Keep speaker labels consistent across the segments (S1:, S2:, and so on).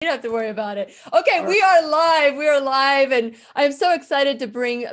S1: You don't have to worry about it. Okay,
S2: All right.
S1: we are live. We are live, and I'm so excited to bring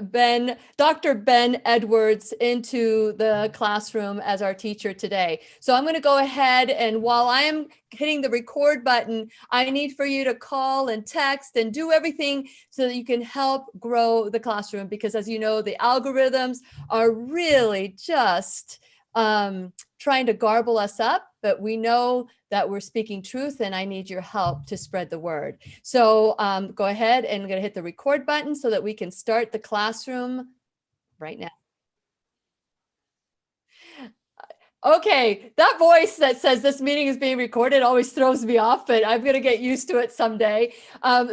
S1: Dr. Ben Edwards into the classroom as our teacher today. So I'm going to go ahead, and while I am hitting the record button, I need for you to call and text and do everything so that you can help grow the classroom, because as you know, the algorithms are really just trying to garble us up, but we know that we're speaking truth, and I need your help to spread the word. So go ahead, and I'm going to hit the record button so that we can start the classroom right now. Okay, that voice that says this meeting is being recorded always throws me off, but I'm going to get used to it someday.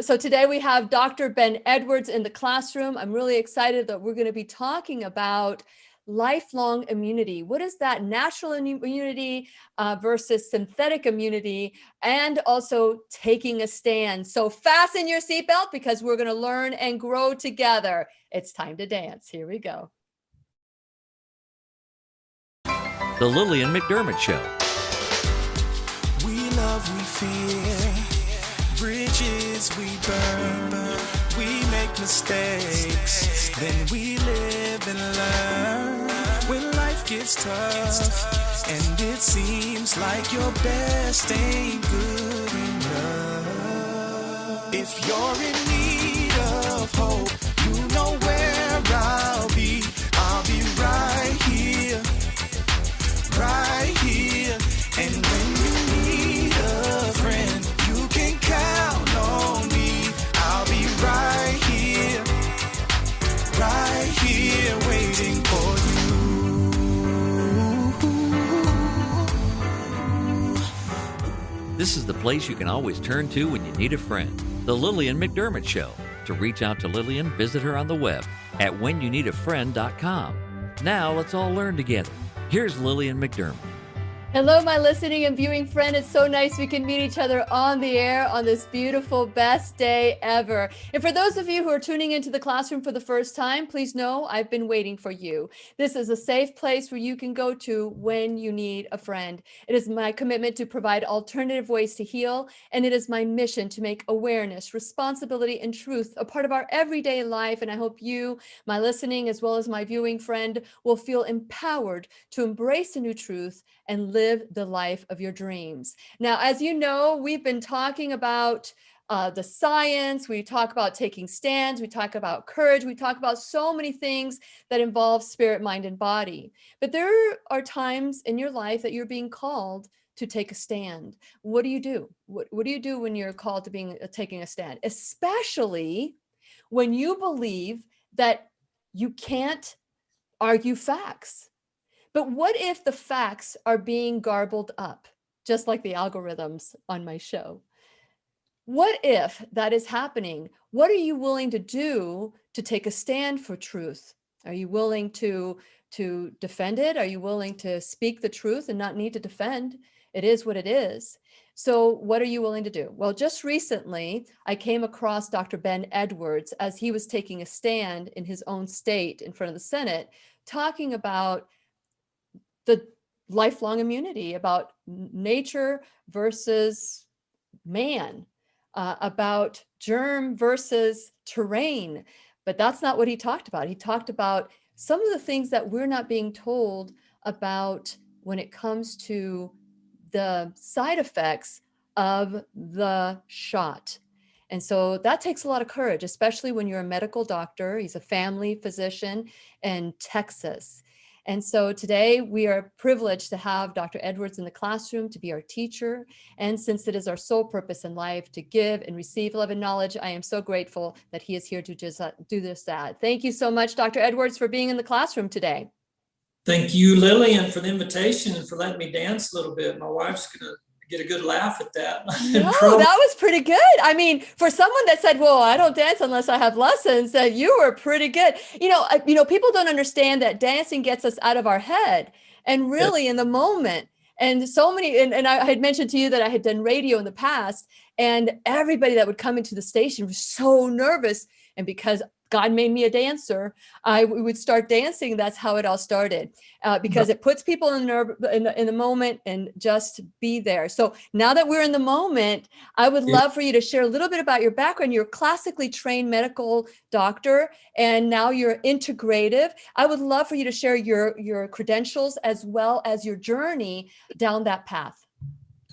S1: So today we have Dr. Ben Edwards in the classroom. I'm really excited that we're going to be talking about lifelong immunity. What is that? Natural immunity versus synthetic immunity, and also taking a stand. So fasten your seatbelt, because we're going to learn and grow together. It's time to dance. Here we go.
S3: The Lillian McDermott Show.
S4: We love, we fear, bridges we burn, we make mistakes, then we live and learn. When life gets tough, and it seems like your best ain't good enough. If you're in need of hope, you know where I'll be right here. Right here, and when you need a friend, you can count on me. I'll be right here, waiting for
S3: you. This is the place you can always turn to when you need a friend. The Lillian McDermott Show. To reach out to Lillian, visit her on the web at whenyouneedafriend.com. Now let's all learn together. Here's Lillian McDermott.
S1: Hello, my listening and viewing friend. It's so nice we can meet each other on the air on this beautiful, best day ever. And for those of you who are tuning into the classroom for the first time, please know I've been waiting for you. This is a safe place where you can go to when you need a friend. It is my commitment to provide alternative ways to heal, and it is my mission to make awareness, responsibility, and truth a part of our everyday life. And I hope you, my listening, as well as my viewing friend, will feel empowered to embrace a new truth and live the life of your dreams. Now, as you know, we've been talking about the science, we talk about taking stands, we talk about courage, we talk about so many things that involve spirit, mind, and body. But there are times in your life that you're being called to take a stand. What do you do? What do you do when you're called to taking a stand? Especially when you believe that you can't argue facts. But what if the facts are being garbled up, just like the algorithms on my show? What if that is happening? What are you willing to do to take a stand for truth? Are you willing to defend it? Are you willing to speak the truth and not need to defend? It is what it is. So what are you willing to do? Well, just recently, I came across Dr. Ben Edwards as he was taking a stand in his own state in front of the Senate, talking about the lifelong immunity, about nature versus man, about germ versus terrain. But that's not what he talked about. He talked about some of the things that we're not being told about when it comes to the side effects of the shot. And so that takes a lot of courage, especially when you're a medical doctor. He's a family physician in Texas. And so today we are privileged to have Dr. Edwards in the classroom to be our teacher. And since it is our sole purpose in life to give and receive love and knowledge, I am so grateful that he is here to just do this. Thank you so much, Dr. Edwards, for being in the classroom today.
S2: Thank you, Lillian, for the invitation and for letting me dance a little bit. My wife's going to get a good laugh at that.
S1: No, that was pretty good. I mean, for someone that said, well, I don't dance unless I have lessons, that you were pretty good. You know, people don't understand that dancing gets us out of our head and really in the moment. And so many, and I had mentioned to you that I had done radio in the past, and everybody that would come into the station was so nervous And because God made me a dancer, I would start dancing. That's how it all started, because it puts people in the moment and just be there. So now that we're in the moment, I would love for you to share a little bit about your background. You're a classically trained medical doctor, and now you're integrative. I would love for you to share your credentials as well as your journey down that path.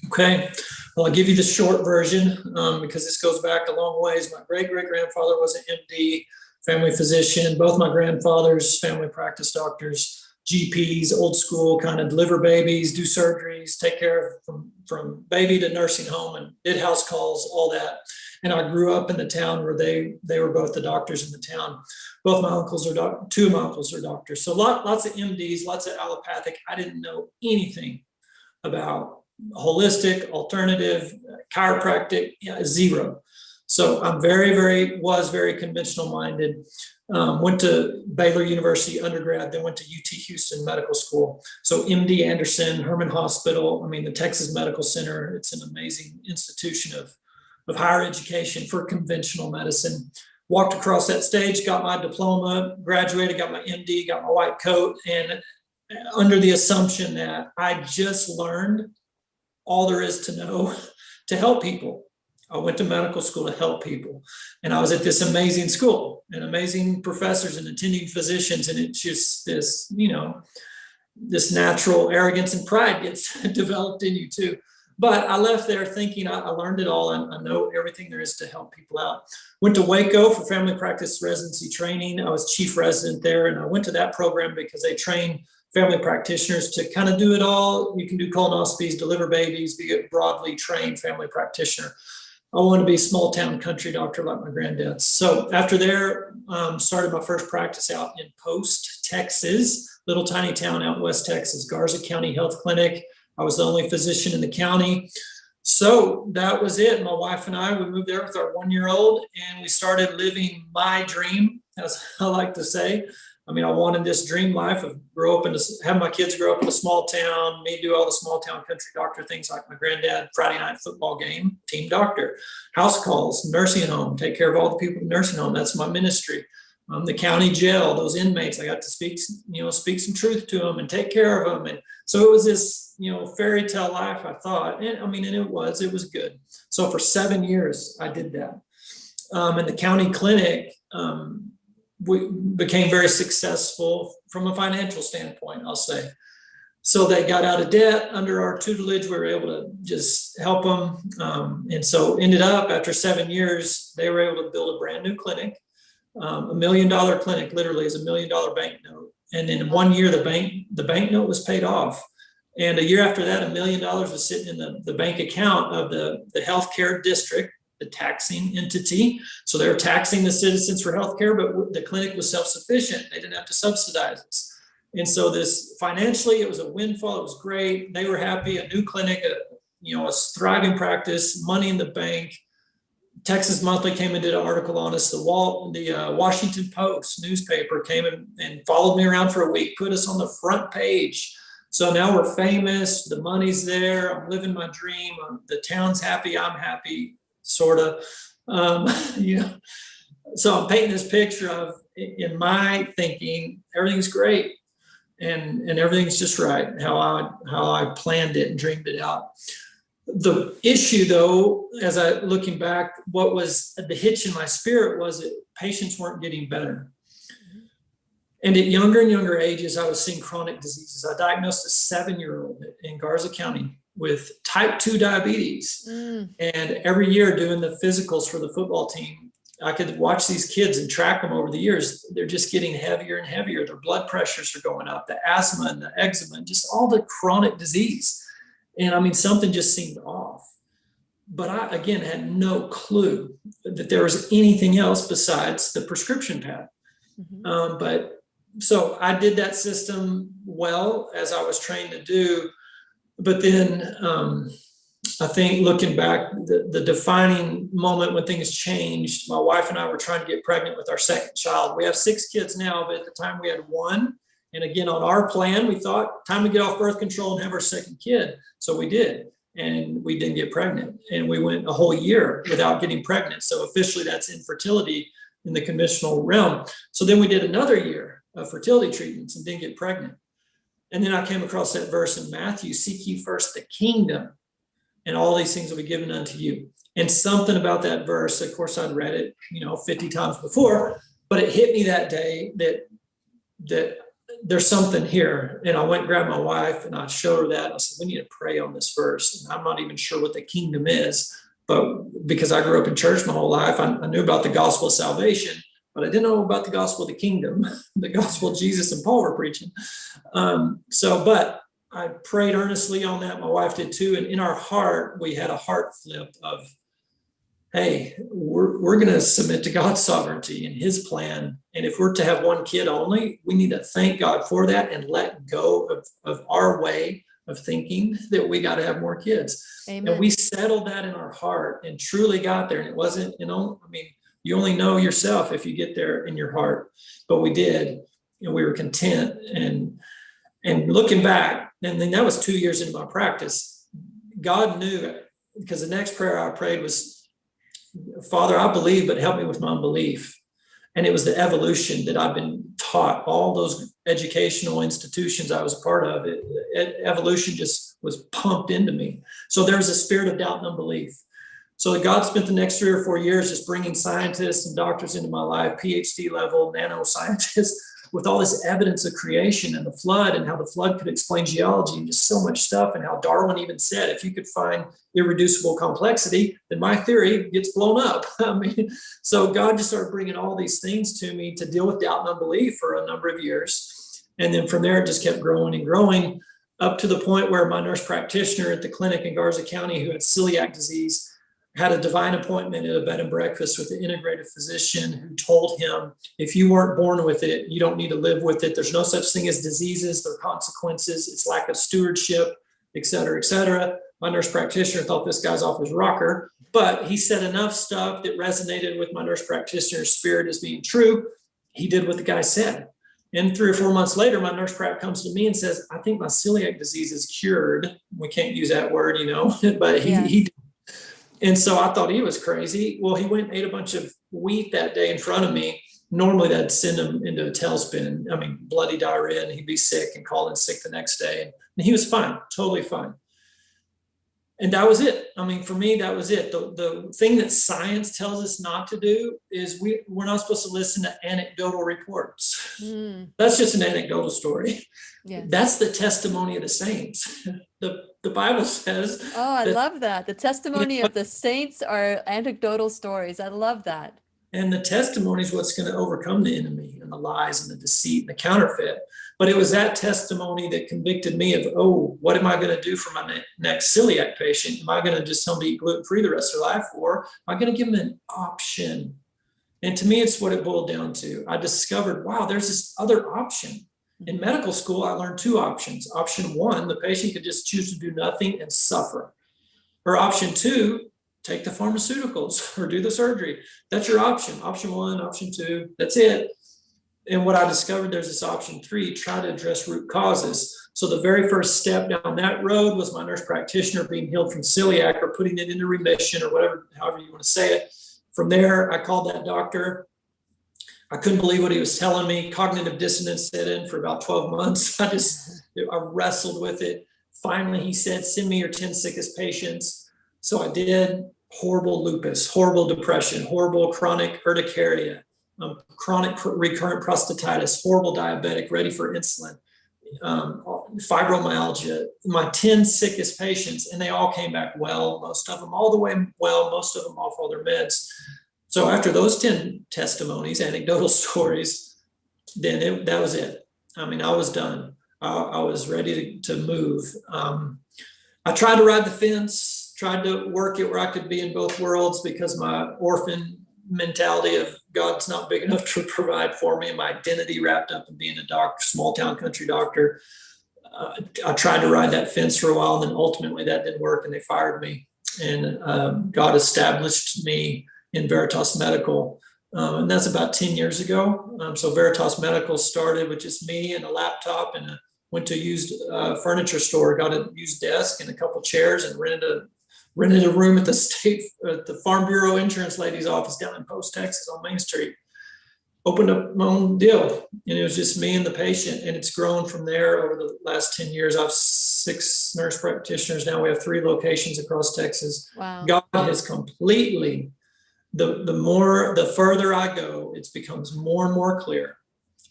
S2: Okay, well, I'll give you the short version because this goes back a long ways. My great-great-grandfather was an MD, family physician. Both my grandfathers, family practice doctors, GPs, old school, kind of deliver babies, do surgeries, take care of from baby to nursing home, and did house calls, all that. And I grew up in the town where they were both the doctors in the town. Both my uncles are two of my uncles are doctors. So lots of MDs, lots of allopathic. I didn't know anything about holistic, alternative, chiropractic, zero. So I'm was very conventional minded. Went to Baylor University undergrad, then went to UT Houston Medical School. So MD Anderson, Herman Hospital, the Texas Medical Center, it's an amazing institution of higher education for conventional medicine. Walked across that stage, got my diploma, graduated, got my MD, got my white coat, and under the assumption that I just learned all there is to know to help people. I went to medical school to help people. And I was at this amazing school and amazing professors and attending physicians. And it's just this, this natural arrogance and pride gets developed in you too. But I left there thinking I learned it all and I know everything there is to help people out. Went to Waco for family practice residency training. I was chief resident there. And I went to that program because they train family practitioners to kind of do it all. You can do colonoscopies, deliver babies, be a broadly trained family practitioner. I wanted to be a small town country doctor like my granddad's. So after there, started my first practice out in Post, Texas, little tiny town out in West Texas, Garza County Health Clinic. I was the only physician in the county. So that was it. My wife and I, we moved there with our 1-year-old and we started living my dream, as I like to say. I wanted this dream life of have my kids grow up in a small town, me do all the small town country doctor things like my granddad, Friday night football game, team doctor, house calls, nursing home, take care of all the people in the nursing home. That's my ministry. The county jail, those inmates, I got to speak some truth to them and take care of them. And so it was this, fairy tale life, I thought. And it was good. So for 7 years, I did that. In the county clinic, we became very successful from a financial standpoint, I'll say. So they got out of debt under our tutelage. We were able to just help them. And so ended up after 7 years, they were able to build a brand new clinic. $1 million clinic literally is $1 million bank note. And in 1 year, the bank note was paid off. And a year after that, $1 million was sitting in the bank account of the healthcare district, the taxing entity. So they were taxing the citizens for healthcare, but the clinic was self-sufficient. They didn't have to subsidize us. And so this financially, it was a windfall. It was great. They were happy. A new clinic, a thriving practice, money in the bank. Texas Monthly came and did an article on us. The Washington Post newspaper came and followed me around for a week, put us on the front page. So now we're famous. The money's there. I'm living my dream. The town's happy. I'm happy. Sort of, so I'm painting this picture of, in my thinking, everything's great and everything's just right, how I planned it and dreamed it out. The issue though, looking back, what was the hitch in my spirit was that patients weren't getting better. And at younger and younger ages, I was seeing chronic diseases. I diagnosed a 7-year-old in Garza County with type 2 diabetes. And every year doing the physicals for the football team, I could watch these kids and track them over the years. They're just getting heavier and heavier. Their blood pressures are going up, the asthma and the eczema, and just all the chronic disease. And something just seemed off. But I, again, had no clue that there was anything else besides the prescription pad. So I did that system well, as I was trained to do. But then I think looking back, the defining moment when things changed, my wife and I were trying to get pregnant with our second child. We have 6 kids now, but at the time we had 1. And again, on our plan, we thought time to get off birth control and have our second kid. So we did. And we didn't get pregnant. And we went a whole year without getting pregnant. So officially that's infertility. in the conventional realm. So then we did another year of fertility treatments and didn't get pregnant. And then I came across that verse in Matthew, seek ye first the kingdom, and all these things will be given unto you. And something about that verse, of course, I'd read it, 50 times before, but it hit me that day that there's something here. And I went and grabbed my wife and I showed her that. I said, we need to pray on this verse. And I'm not even sure what the kingdom is, but because I grew up in church my whole life, I knew about the gospel of salvation, but I didn't know about the gospel of the kingdom, the gospel Jesus and Paul were preaching. But I prayed earnestly on that. My wife did too. And in our heart, we had a heart flip of, hey, we're going to submit to God's sovereignty and his plan. And if we're to have one kid only, we need to thank God for that and let go of our way of thinking that we got to have more kids.
S1: Amen.
S2: And we settled that in our heart and truly got there. And it wasn't, you only know yourself if you get there in your heart, but we did, and we were content. And looking back, and then that was 2 years into my practice, God knew, because the next prayer I prayed was, Father, I believe, but help me with my unbelief. And it was the evolution that I've been taught, all those educational institutions I was a part of, evolution just was pumped into me. So there was a spirit of doubt and unbelief. So God spent the next 3 or 4 years just bringing scientists and doctors into my life, PhD level nanoscientists, with all this evidence of creation and the flood and how the flood could explain geology and just so much stuff, and how Darwin even said, if you could find irreducible complexity, then my theory gets blown up. So God just started bringing all these things to me to deal with doubt and unbelief for a number of years. And then from there, it just kept growing and growing up to the point where my nurse practitioner at the clinic in Garza County, who had celiac disease, had a divine appointment at a bed and breakfast with an integrative physician who told him, if you weren't born with it, you don't need to live with it. There's no such thing as diseases. There are consequences. It's lack of stewardship, et cetera, et cetera. My nurse practitioner thought this guy's off his rocker, but he said enough stuff that resonated with my nurse practitioner's spirit as being true. He did what the guy said. And 3 or 4 months later, my nurse prac comes to me and says, I think my celiac disease is cured. We can't use that word, but he did. And so I thought he was crazy. Well, he went and ate a bunch of wheat that day in front of me. Normally that'd send him into a tailspin. Bloody diarrhea, and he'd be sick and call in sick the next day. And he was fine, totally fine. And that was it. For me, that was it. The thing that science tells us not to do is we're not supposed to listen to anecdotal reports. That's just an anecdotal story. Yeah. That's the testimony of the saints. The Bible says.
S1: Oh, I love that. The testimony of the saints are anecdotal stories. I love that.
S2: And the testimony is what's going to overcome the enemy and the lies and the deceit and the counterfeit. But it was that testimony that convicted me of, what am I going to do for my next celiac patient? Am I going to just tell them to eat gluten-free the rest of their life? Or am I going to give them an option? And to me, it's what it boiled down to. I discovered, wow, there's this other option. In medical school, I learned 2 options. Option 1, the patient could just choose to do nothing and suffer. Or option 2, take the pharmaceuticals or do the surgery. That's your option. Option 1, option 2, that's it. And what I discovered, there's this option 3, try to address root causes. So the very first step down that road was my nurse practitioner being healed from celiac or putting it into remission or whatever, however you want to say it. From there, I called that doctor. I couldn't believe what he was telling me. Cognitive dissonance set in for about 12 months. I wrestled with it. Finally, he said, send me your 10 sickest patients. So I did. Horrible lupus, horrible depression, horrible chronic urticaria, chronic recurrent prostatitis, horrible diabetic, ready for insulin, fibromyalgia. My 10 sickest patients, and they all came back well, most of them all the way well, most of them off all their meds. So after those 10 testimonies, anecdotal stories, then that was it. I was done. I was ready to move. I tried to ride the fence, tried to work it where I could be in both worlds because my orphan mentality of God's not big enough to provide for me and my identity wrapped up in being a doctor, small town country doctor. I tried to ride that fence for a while, and then ultimately that didn't work and they fired me. And God established me in Veritas Medical. And that's about 10 years ago. So Veritas Medical started with just me and a laptop, and went to a used furniture store, got a used desk and a couple chairs, and rented a room at the Farm Bureau insurance lady's office down in Post, Texas on Main Street. opened up my own deal, and it was just me and the patient, and it's grown from there over the last 10 years. I have 6 nurse practitioners now. We have 3 locations across Texas.
S1: Wow.
S2: God has completely, the further I go, it becomes more and more clear.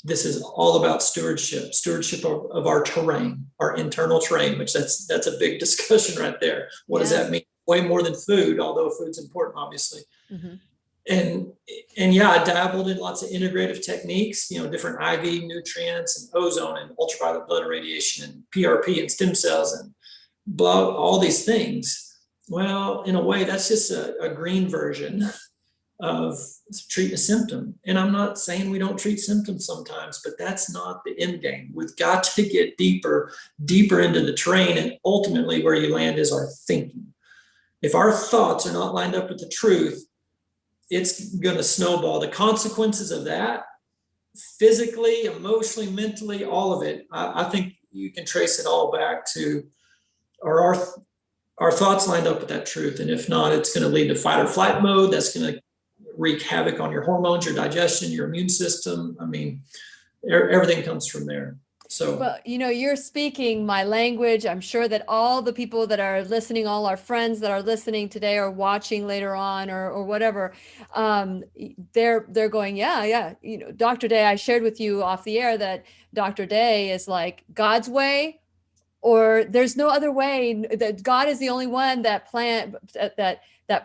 S2: This is all about stewardship of our terrain, our internal terrain, which that's a big discussion right there. What does that mean? Way more than food, although food's important, obviously.
S1: Mm-hmm.
S2: And yeah, I dabbled in lots of integrative techniques, different IV nutrients and ozone and ultraviolet blood irradiation and PRP and stem cells and all these things. Well, in a way, that's just a green version of treating a symptom. And I'm not saying we don't treat symptoms sometimes, but that's not the end game. We've got to get deeper into the terrain, and ultimately where you land is our thinking. If our thoughts are not lined up with the truth, it's going to snowball. The consequences of that, physically, emotionally, mentally, all of it, I think you can trace it all back to our thoughts lined up with that truth. And if not, it's going to lead to fight or flight mode. That's going to wreak havoc on your hormones, your digestion, your immune system. I mean, everything comes from there. So,
S1: well, you're speaking my language. I'm sure that all the people that are listening, all our friends that are listening today or watching later on or whatever, they're going, yeah. Dr. Day, I shared with you off the air that Dr. Day is like God's way, or there's no other way. That God is the only one that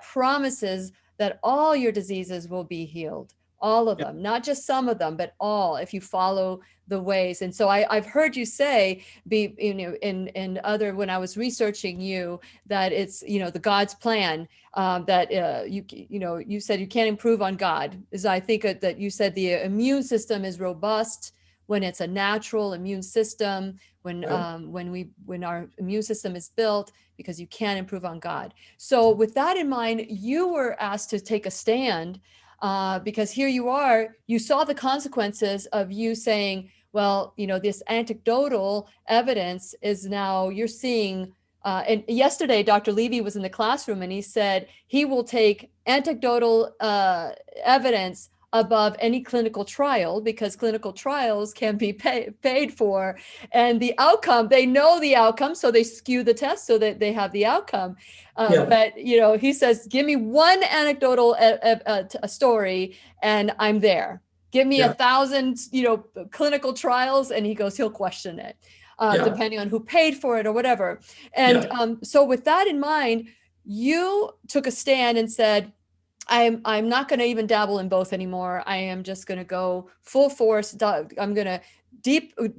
S1: promises that all your diseases will be healed. All of them, not just some of them, but all, if you follow the ways. And so I've heard you say, in other, when I was researching you, that it's, the God's plan, that you said you can't improve on God. I think that you said the immune system is robust when it's a natural immune system, when our immune system is built, because you can't improve on God. So with that in mind, you were asked to take a stand. Because here you are, you saw the consequences of you saying, well, this anecdotal evidence is now you're seeing. And yesterday, Dr. Levy was in the classroom and he said he will take anecdotal evidence above any clinical trial, because clinical trials can be paid for, and the outcome, they know the outcome, so they skew the test so that they have the outcome. But he says, give me one anecdotal a story and I'm there. Give me 1,000 clinical trials, and he goes, he'll question it, depending on who paid for it or whatever. And so with that in mind, you took a stand and said, I'm not going to even dabble in both anymore. I am just going to go full force. I'm going to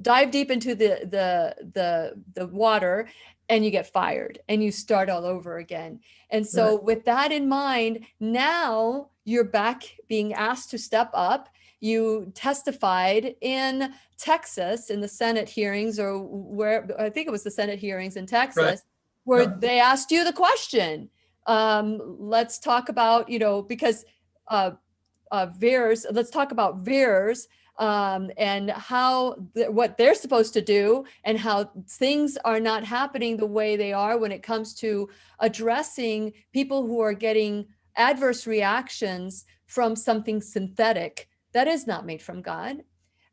S1: dive deep into the water, and you get fired and you start all over again. And so with that in mind, now you're back being asked to step up. You testified in Texas in the Senate hearings, or where, I think it was the Senate hearings in Texas, where they asked you the question. Let's talk about, because VAERS, let's talk about VAERS and how what they're supposed to do, and how things are not happening the way they are when it comes to addressing people who are getting adverse reactions from something synthetic that is not made from God.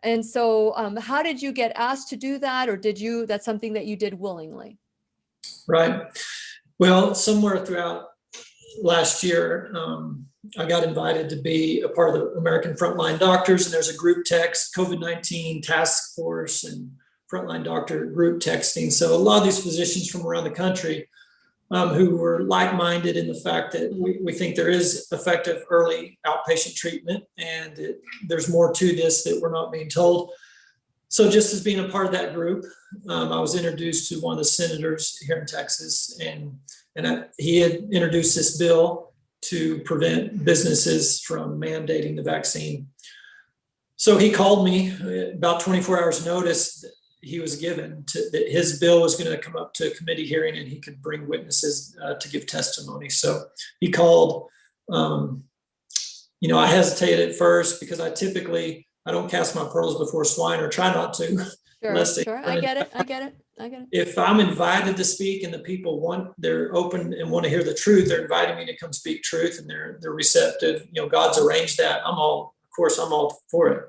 S1: And so how did you get asked to do that? Or that's something that you did willingly?
S2: Right. Well, somewhere throughout last year, I got invited to be a part of the American Frontline Doctors, and there's a group text, COVID-19 task force and frontline doctor group texting. So a lot of these physicians from around the country who were like-minded in the fact that we think there is effective early outpatient treatment, and there's more to this that we're not being told. So just as being a part of that group, I was introduced to one of the senators here in Texas, and he had introduced this bill to prevent businesses from mandating the vaccine. So he called me about 24 hours notice. He was given that his bill was going to come up to a committee hearing, and he could bring witnesses to give testimony. So he called. I hesitated at first because I don't cast my pearls before swine, or try not to.
S1: Sure. I get it.
S2: If I'm invited to speak and the people they're open and want to hear the truth, they're inviting me to come speak truth, and they're receptive. God's arranged that. I'm all course, I'm all for it.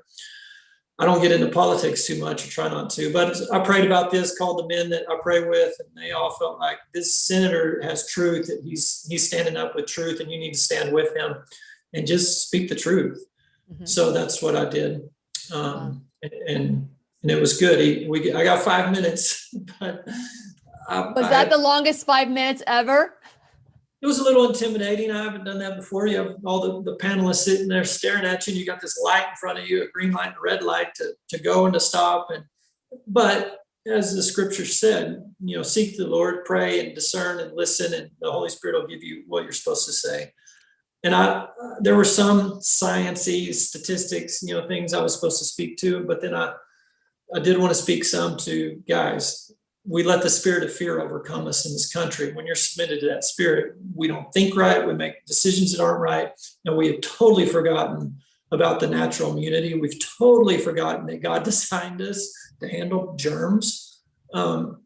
S2: I don't get into politics too much, or try not to, but I prayed about this, called the men that I pray with, and they all felt like this senator has truth, that he's standing up with truth, and you need to stand with him and just speak the truth. Mm-hmm. So that's what I did. And it was good. I got 5 minutes, but
S1: was that the longest 5 minutes ever?
S2: It was a little intimidating. I haven't done that before. You have all the panelists sitting there staring at you, and you got this light in front of you, a green light and a red light to go and to stop. But as the scripture said, seek the Lord, pray and discern and listen, and the Holy Spirit will give you what you're supposed to say. And there were some sciencey statistics, things I was supposed to speak to, but then I did want to speak some to guys. We let the spirit of fear overcome us in this country. When you're submitted to that spirit, we don't think right. We make decisions that aren't right. And we have totally forgotten about the natural immunity. We've totally forgotten that God designed us to handle germs. But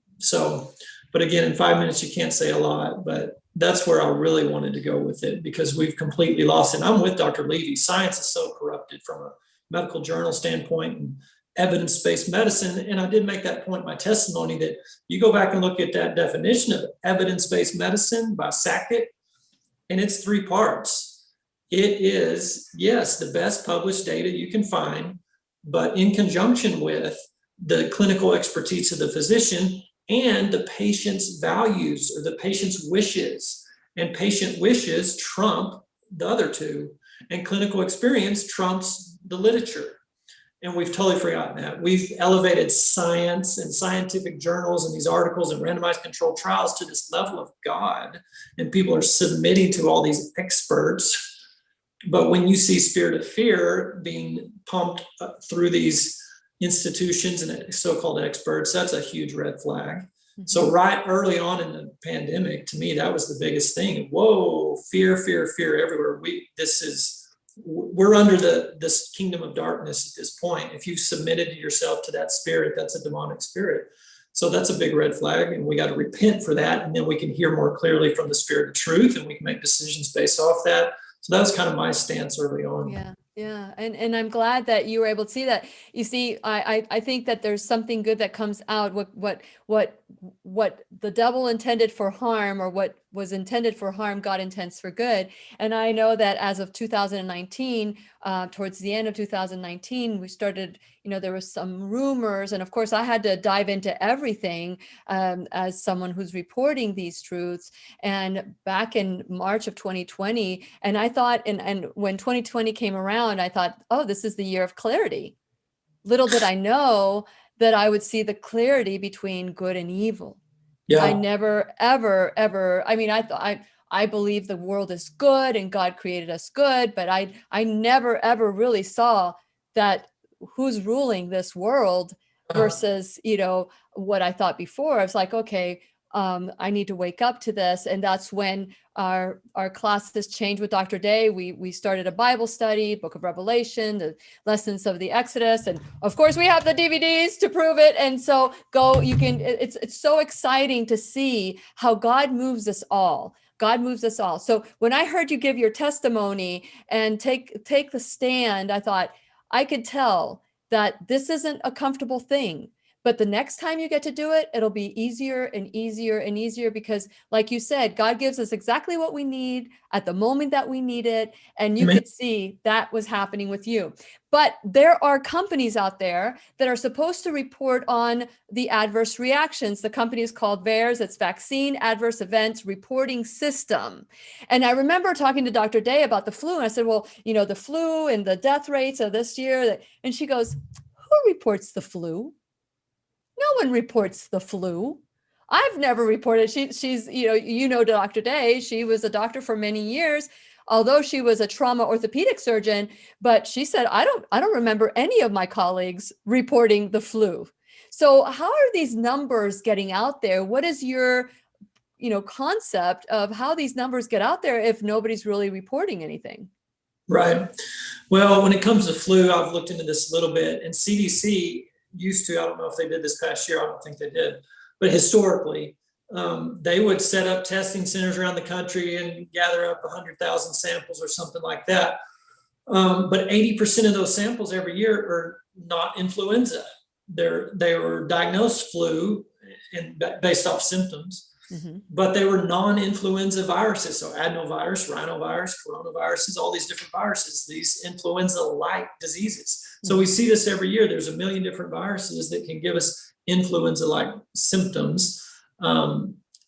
S2: again, in 5 minutes, you can't say a lot, but that's where I really wanted to go with it, because we've completely lost it. And I'm with Dr. Levy. Science is so corrupted from a medical journal standpoint and evidence-based medicine. And I did make that point in my testimony, that you go back and look at that definition of evidence-based medicine by Sackett, and it's 3 parts. It is, yes, the best published data you can find, but in conjunction with the clinical expertise of the physician and the patient's values or the patient's wishes. And patient wishes trump the other 2, and clinical experience trumps the literature. And we've totally forgotten that. We've elevated science and scientific journals and these articles and randomized controlled trials to this level of God, and people are submitting to all these experts. But when you see spirit of fear being pumped through these institutions and so-called experts, that's a huge red flag. Mm-hmm. So right early on in the pandemic, to me, that was the biggest thing. Whoa, fear everywhere. We're under this kingdom of darkness at this point. If you've submitted yourself to that spirit, that's a demonic spirit. So that's a big red flag, and we got to repent for that. And then we can hear more clearly from the spirit of truth, and we can make decisions based off that. So that was kind of my stance early on.
S1: Yeah. Yeah. And I'm glad that you were able to see that. You see, I think that there's something good that comes out. What the devil intended for harm, or what was intended for harm, God intends for good. And I know that as of 2019, towards the end of 2019, we started, there was some rumors. And of course, I had to dive into everything as someone who's reporting these truths. And back in March of 2020, and I thought, and when 2020 came around, I thought, oh, this is the year of clarity. Little did I know that I would see the clarity between good and evil. Yeah. I never, ever, I believe the world is good and God created us good, but I never, ever really saw that who's ruling this world versus, what I thought before. I was like, okay, I need to wake up to this. And that's when our classes changed with Dr. Day. We started a Bible study, Book of Revelation, the lessons of the Exodus. And of course we have the DVDs to prove it. And so it's so exciting to see how God moves us all. God moves us all. So when I heard you give your testimony and take the stand, I thought I could tell that this isn't a comfortable thing. But the next time you get to do it, it'll be easier and easier and easier, because like you said, God gives us exactly what we need at the moment that we need it. And you could see that was happening with you. But there are companies out there that are supposed to report on the adverse reactions. The company is called VAERS. It's Vaccine Adverse Events Reporting System. And I remember talking to Dr. Day about the flu. And I said, well, the flu and the death rates of this year. And she goes, who reports the flu? No one reports the flu. I've never reported. She's Dr. Day. She was a doctor for many years, although she was a trauma orthopedic surgeon. But she said, I don't remember any of my colleagues reporting the flu. So how are these numbers getting out there? What is your, concept of how these numbers get out there if nobody's really reporting anything?
S2: Right. Well, when it comes to flu, I've looked into this a little bit, and CDC used to, I don't know if they did this past year, I don't think they did, but historically, they would set up testing centers around the country and gather up 100,000 samples or something like that. But 80% of those samples every year are not influenza. They were diagnosed flu and based off symptoms, but they were non-influenza viruses. So adenovirus, rhinovirus, coronaviruses, all these different viruses, these influenza-like diseases. So we see this every year. There's a million different viruses that can give us influenza-like symptoms.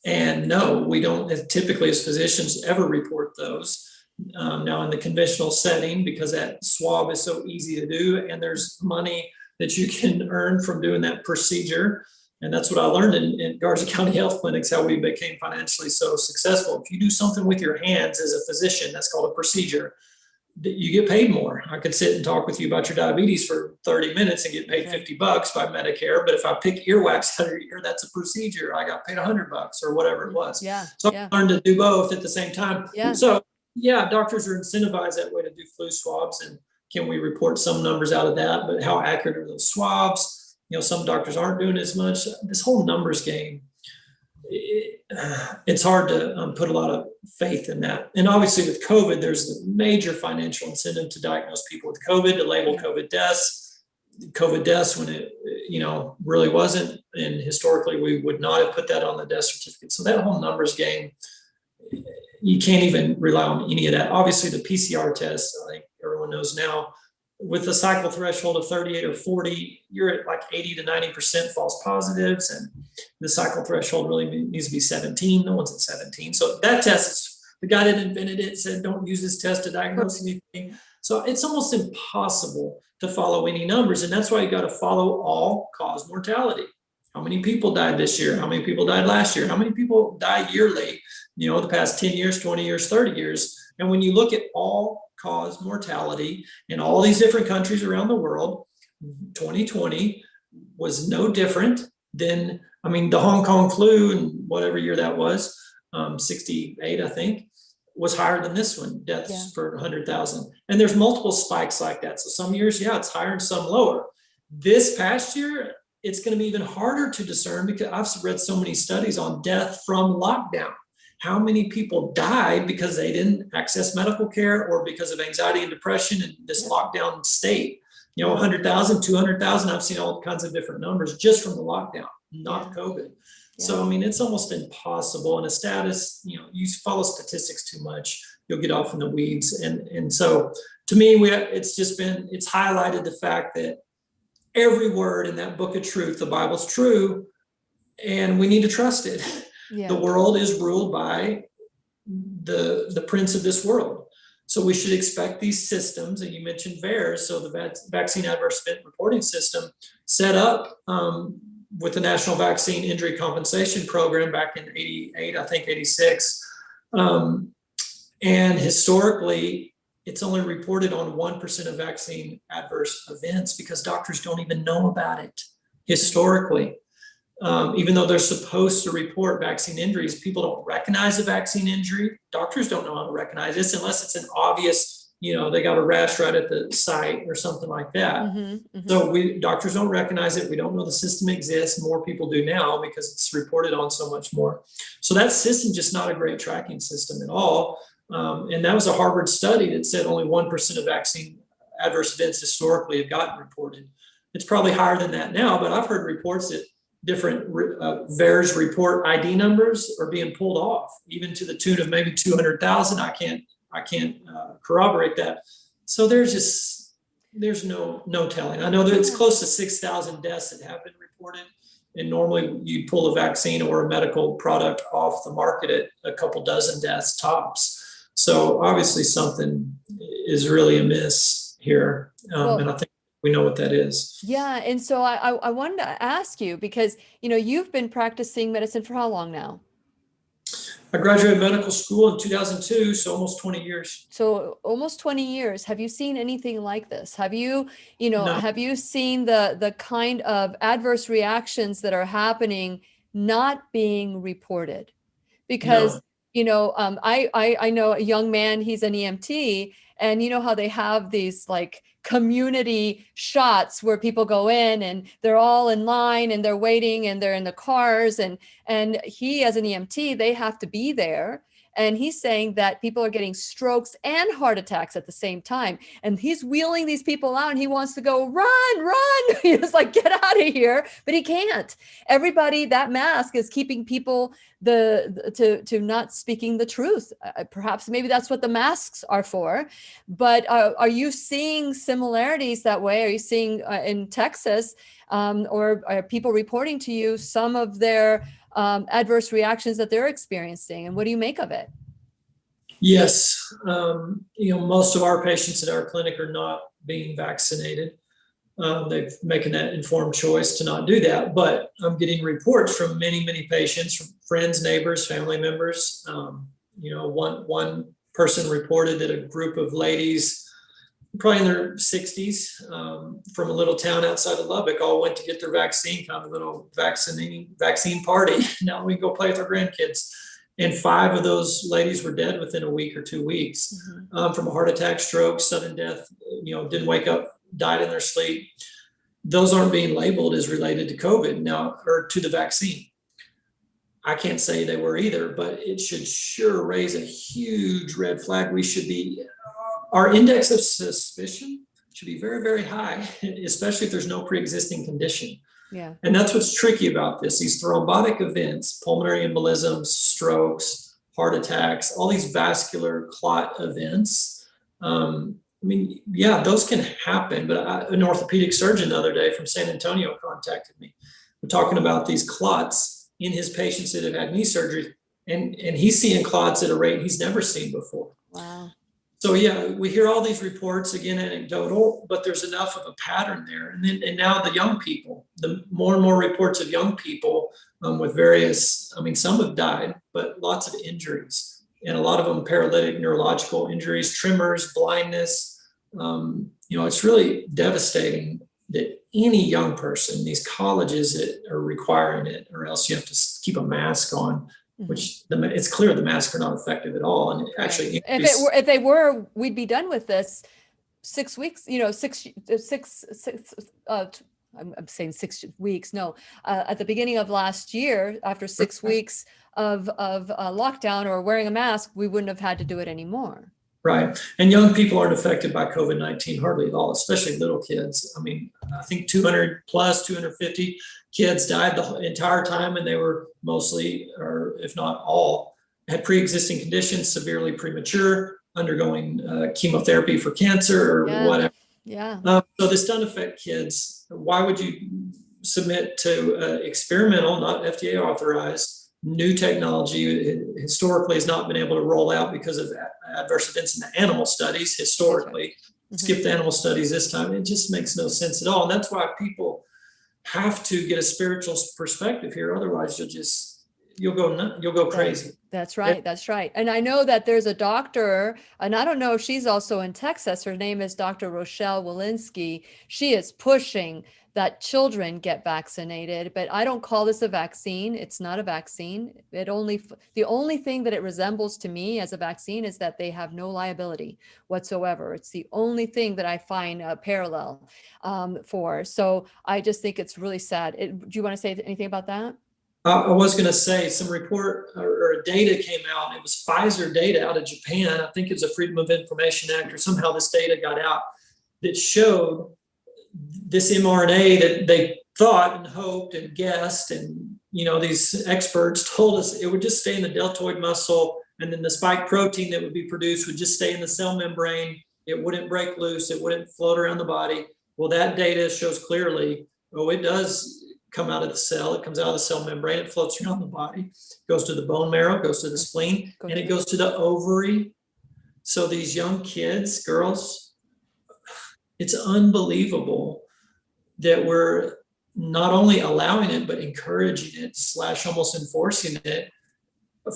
S2: And no, we don't typically as physicians ever report those. Now in the conventional setting, because that swab is so easy to do and there's money that you can earn from doing that procedure. And that's what I learned in Garza County Health Clinics, how we became financially so successful. If you do something with your hands as a physician, that's called a procedure, you get paid more. I could sit and talk with you about your diabetes for 30 minutes and get paid $50 by Medicare. But if I pick earwax out of your ear, that's a procedure. I got paid $100 or whatever it was. So I learned to do both at the same time. So yeah, doctors are incentivized that way to do flu swabs. And can we report some numbers out of that? But how accurate are those swabs? Some doctors aren't doing as much. This whole numbers game, it's hard to put a lot of faith in that. And obviously with COVID, there's the major financial incentive to diagnose people with COVID, to label COVID deaths when it, really wasn't. And historically, we would not have put that on the death certificate. So that whole numbers game, you can't even rely on any of that. Obviously the PCR test, I think everyone knows now, with the cycle threshold of 38 or 40, you're at like 80 to 90% false positives. And the cycle threshold really needs to be 17. No one's at 17. So that test, the guy that invented it said, don't use this test to diagnose anything. So it's almost impossible to follow any numbers. And that's why you got to follow all-cause mortality. How many people died this year? How many people died last year? How many people die yearly, the past 10 years, 20 years, 30 years? And when you look at all-cause mortality in all these different countries around the world, 2020 was no different than, the Hong Kong flu and whatever year that was, 68, I think, was higher than this one, deaths per 100,000. And there's multiple spikes like that. So some years, it's higher and some lower. This past year, it's going to be even harder to discern because I've read so many studies on death from lockdown. How many people died because they didn't access medical care or because of anxiety and depression in this lockdown state? 100,000, 200,000. I've seen all kinds of different numbers just from the lockdown, not COVID. So, it's almost impossible. And a status, you follow statistics too much, you'll get off in the weeds. And so to me, it's highlighted the fact that every word in that book of truth, the Bible's true, and we need to trust it. The world is ruled by the prince of this world. So we should expect these systems, and you mentioned VAERS, so the Vaccine Adverse Event Reporting System, set up with the National Vaccine Injury Compensation Program back in 88, I think 86. And historically, it's only reported on 1% of vaccine adverse events because doctors don't even know about it historically. Even though they're supposed to report vaccine injuries, people don't recognize a vaccine injury. Doctors don't know how to recognize this unless it's an obvious, they got a rash right at the site or something like that. So doctors don't recognize it. We don't know the system exists. More people do now because it's reported on so much more. So that system just not a great tracking system at all. And that was a Harvard study that said only 1% of vaccine adverse events historically have gotten reported. It's probably higher than that now, but I've heard reports that different VAERS report ID numbers are being pulled off, even to the tune of maybe 200,000. I can't corroborate that. So there's no telling. I know that it's close to 6,000 deaths that have been reported. And normally you pull a vaccine or a medical product off the market at a couple dozen deaths tops. So obviously something is really amiss here. And I think we know what that is.
S1: Yeah. And so I wanted to ask you, because, you've been practicing medicine for how long now?
S2: I graduated medical school in 2002, so almost 20 years.
S1: So almost 20 years. Have you seen anything like this? Have you,
S2: No.
S1: have you seen the kind of adverse reactions that are happening not being reported? Because, I know a young man, he's an EMT, and you know how they have these like community shots where people go in and they're all in line and they're waiting and they're in the cars and he, as an EMT, they have to be there. And he's saying that people are getting strokes and heart attacks at the same time. And he's wheeling these people out and he wants to go, run. He's like, get out of here. But he can't. Everybody, that mask is keeping people to not speaking the truth. Perhaps maybe that's what the masks are for. But are you seeing similarities that way? Are you seeing in Texas, or are people reporting to you some of their adverse reactions that they're experiencing? And what do you make of it?
S2: Yes. Most of our patients at our clinic are not being vaccinated. They're making that informed choice to not do that. But I'm getting reports from many, many patients, from friends, neighbors, family members. One person reported that a group of ladies, probably in their 60s, from a little town outside of Lubbock, all went to get their vaccine, kind of a little vaccine party. Now we can go play with our grandkids. And 5 of those ladies were dead within a week or 2 weeks, from a heart attack, stroke, sudden death, didn't wake up, died in their sleep. Those aren't being labeled as related to COVID now, or to the vaccine. I can't say they were either, but it should sure raise a huge red flag. Our index of suspicion should be very, very high, especially if there's no pre-existing condition.
S1: Yeah.
S2: And that's what's tricky about this. These thrombotic events, pulmonary embolisms, strokes, heart attacks, all these vascular clot events. Those can happen. But an orthopedic surgeon the other day from San Antonio contacted me. We're talking about these clots in his patients that have had knee surgery. And he's seeing clots at a rate he's never seen before.
S1: Wow.
S2: So we hear all these reports, again, anecdotal, but there's enough of a pattern there. And now the young people, the more and more reports of young people with various, some have died, but lots of injuries, and a lot of them paralytic neurological injuries, tremors, blindness. It's really devastating that any young person, these colleges that are requiring it, or else you have to keep a mask on, which it's clear the masks are not effective at all. And actually,
S1: if they were, we'd be done with this 6 weeks. I'm saying 6 weeks. No, at the beginning of last year, after 6 weeks of lockdown or wearing a mask, we wouldn't have had to do it anymore.
S2: Right. And young people aren't affected by COVID-19 hardly at all, especially little kids. I think 200 plus 250 kids died the entire time, and they were mostly, or if not all, had pre-existing conditions, severely premature, undergoing chemotherapy for cancer or whatever.
S1: Yeah.
S2: So this doesn't affect kids. Why would you submit to experimental, not FDA authorized, new technology? Historically has not been able to roll out because of adverse events in the animal studies historically. Skip the animal studies this time. It just makes no sense at all. And that's why people have to get a spiritual perspective here. Otherwise you'll go crazy.
S1: That's right. That's right. And I know that there's a doctor, and I don't know if she's also in Texas. Her name is Dr. Rochelle Walensky. She is pushing that children get vaccinated, but I don't call this a vaccine. It's not a vaccine. The only thing that it resembles to me as a vaccine is that they have no liability whatsoever. It's the only thing that I find a parallel for. So I just think it's really sad. Do you want to say anything about that?
S2: I was going to say some report or data came out. It was Pfizer data out of Japan. I think it's a Freedom of Information Act, or somehow this data got out that showed this mRNA that they thought and hoped and guessed, and these experts told us it would just stay in the deltoid muscle, and then the spike protein that would be produced would just stay in the cell membrane. It wouldn't break loose. It wouldn't float around the body. Well, that data shows clearly, it does come out of the cell. It comes out of the cell membrane. It floats around the body, goes to the bone marrow, goes to the spleen, and it goes to the ovary. So these young kids, girls, it's unbelievable that we're not only allowing it, but encouraging it / almost enforcing it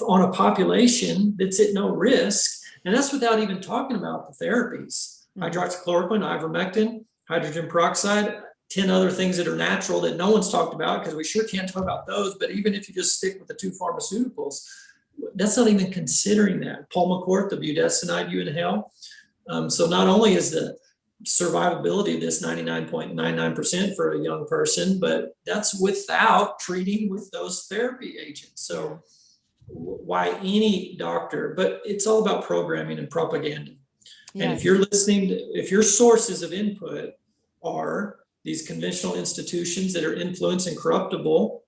S2: on a population that's at no risk. And that's without even talking about the therapies, hydroxychloroquine, ivermectin, hydrogen peroxide, 10 other things that are natural that no one's talked about, because we sure can't talk about those. But even if you just stick with the 2 pharmaceuticals, that's not even considering that. Pulmicort, the budesonide you inhale. So not only is the survivability of this 99.99% for a young person, but that's without treating with those therapy agents. So why any doctor, but it's all about programming and propaganda. And if
S1: Yes.
S2: you're listening, if your sources of input are these conventional institutions that are influenced and corruptible,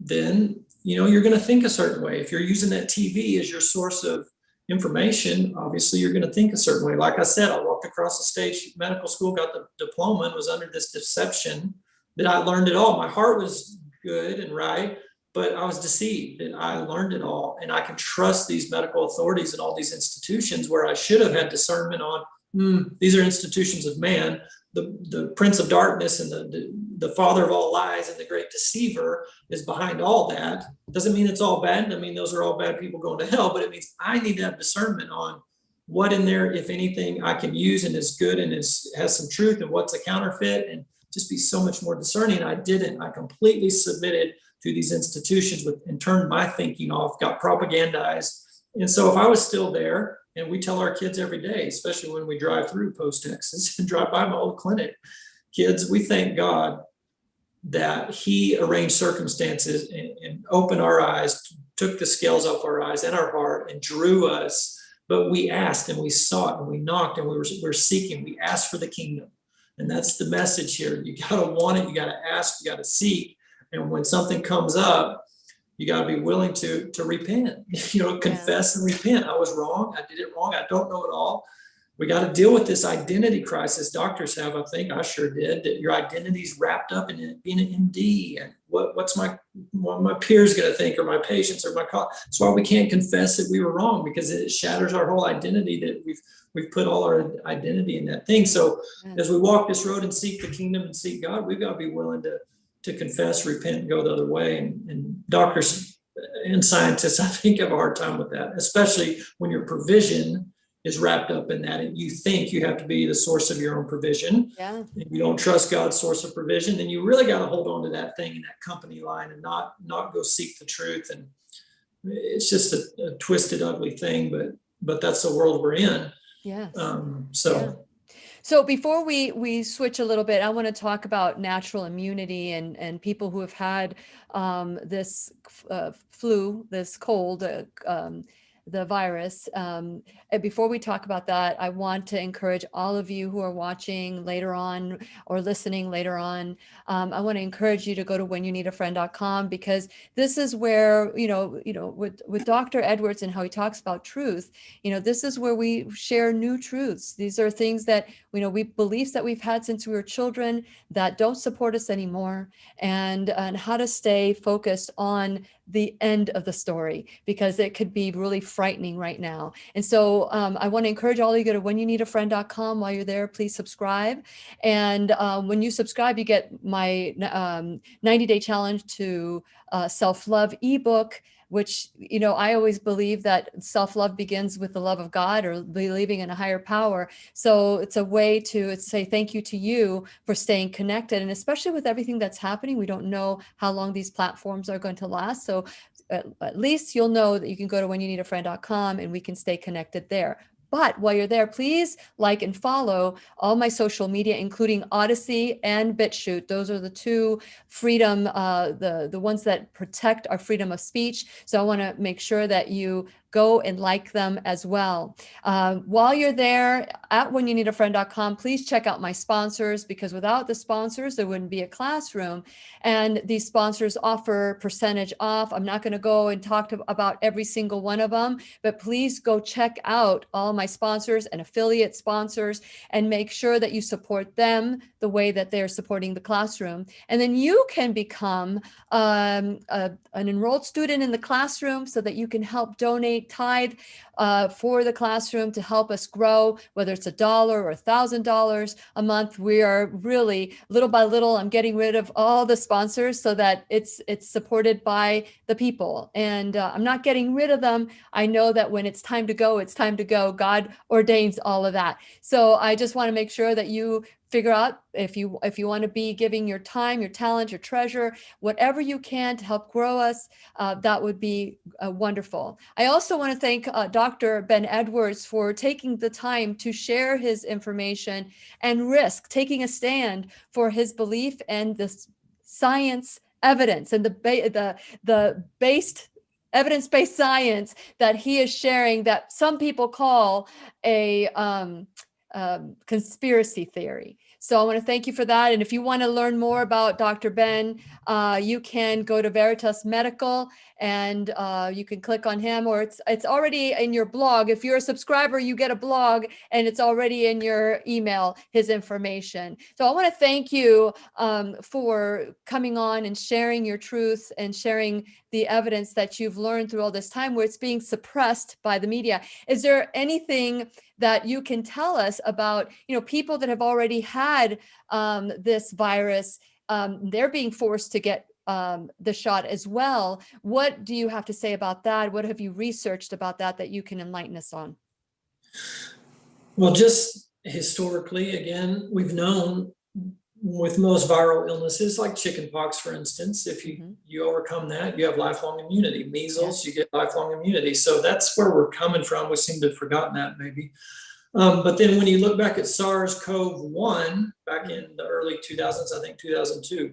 S2: then you're going to think a certain way. If you're using that TV as your source of information, obviously you're going to think a certain way. Like I said, I walked across the stage, medical school, got the diploma, and was under this deception that I learned it all. My heart was good and right, but I was deceived, and I learned it all. And I can trust these medical authorities and all these institutions where I should have had discernment on, these are institutions of man. The prince of darkness and the father of all lies and the great deceiver is behind all that. Doesn't mean it's all bad. I mean, those are all bad people going to hell, but it means I need to have discernment on what in there, if anything, I can use and is good and has some truth, and what's a counterfeit, and just be so much more discerning. I didn't. I completely submitted to these institutions and turned my thinking off, got propagandized. And so if I was still there, and we tell our kids every day, especially when we drive through Post-Texas and drive by my old clinic, kids, we thank God that he arranged circumstances and opened our eyes, took the scales off our eyes and our heart and drew us. But we asked and we sought and we knocked and we're seeking. We asked for the kingdom. And that's the message here. You got to want it. You got to ask. You got to seek. And when something comes up, you got to be willing to repent, confess and repent. I was wrong. I did it wrong. I don't know it all. We got to deal with this identity crisis doctors have. I think I sure did, that your identity is wrapped up in it, being an MD. And what's my peers going to think, or my patients, or my colleagues. That's why we can't confess that we were wrong, because it shatters our whole identity, that we've put all our identity in that thing. So as we walk this road and seek the kingdom and seek God, we've got to be willing to confess, repent, and go the other way. And doctors and scientists, I think, have a hard time with that, especially when your provision is wrapped up in that, and you think you have to be the source of your own provision. Yeah. And you don't trust God's source of provision, then you really got to hold on to that thing in that company line and not go seek the truth. And it's just a twisted, ugly thing, but that's the world we're in.
S1: Yes.
S2: So
S1: before we switch a little bit, I want to talk about natural immunity and people who have had this flu, this cold, the virus. And before we talk about that, I want to encourage all of you who are watching later on or listening later on. I want to encourage you to go to whenyouneedafriend.com, because this is where, with Dr. Edwards and how he talks about truth, this is where we share new truths. These are things that, we beliefs that we've had since we were children that don't support us anymore, and how to stay focused on the end of the story, because it could be really frightening right now. And so I want to encourage all of you to go to whenyouneedafriend.com. While you're there, please subscribe. And when you subscribe, you get my 90-day challenge to self-love ebook, which, I always believe that self-love begins with the love of God, or believing in a higher power. So it's a way to say thank you to you for staying connected. And especially with everything that's happening, we don't know how long these platforms are going to last. So at least you'll know that you can go to whenyouneedafriend.com and we can stay connected there. But while you're there, please like and follow all my social media, including Odyssey and BitChute. Those are the two freedom, the ones that protect our freedom of speech. So I want to make sure that you go and like them as well. While you're there at whenyouneedafriend.com, please check out my sponsors, because without the sponsors, there wouldn't be a classroom. And these sponsors offer percentage off. I'm not going to go and talk about every single one of them, but please go check out all my sponsors and affiliate sponsors and make sure that you support them the way that they're supporting the classroom. And then you can become an enrolled student in the classroom, so that you can help donate, tithe for the classroom to help us grow, whether it's $1 or $1,000 a month. We are really, little by little, I'm getting rid of all the sponsors so that it's supported by the people. And I'm not getting rid of them. I know that when it's time to go, it's time to go. God ordains all of that. So I just want to make sure that you figure out if you want to be giving your time, your talent, your treasure, whatever you can to help grow us, that would be wonderful. I also want to thank Dr. Ben Edwards for taking the time to share his information and risk taking a stand for his belief and the science evidence and the based evidence-based science that he is sharing that some people call a conspiracy theory. So I want to thank you for that. And if you want to learn more about Dr. Ben, you can go to Veritas Medical and you can click on him, or it's already in your blog. If you're a subscriber, you get a blog and it's already in your email, his information. So I want to thank you for coming on and sharing your truth and sharing the evidence that you've learned through all this time where it's being suppressed by the media. Is there anything that you can tell us about, people that have already had this virus, they're being forced to get the shot as well? What do you have to say about that? What have you researched about that you can enlighten us on?
S2: Well, just historically, again, we've known with most viral illnesses like chickenpox, for instance, if you overcome that, you have lifelong immunity. Measles, you get lifelong immunity. So that's where we're coming from. We seem to have forgotten that maybe. But then when you look back at SARS-CoV-1 back in the early 2000s, I think 2002.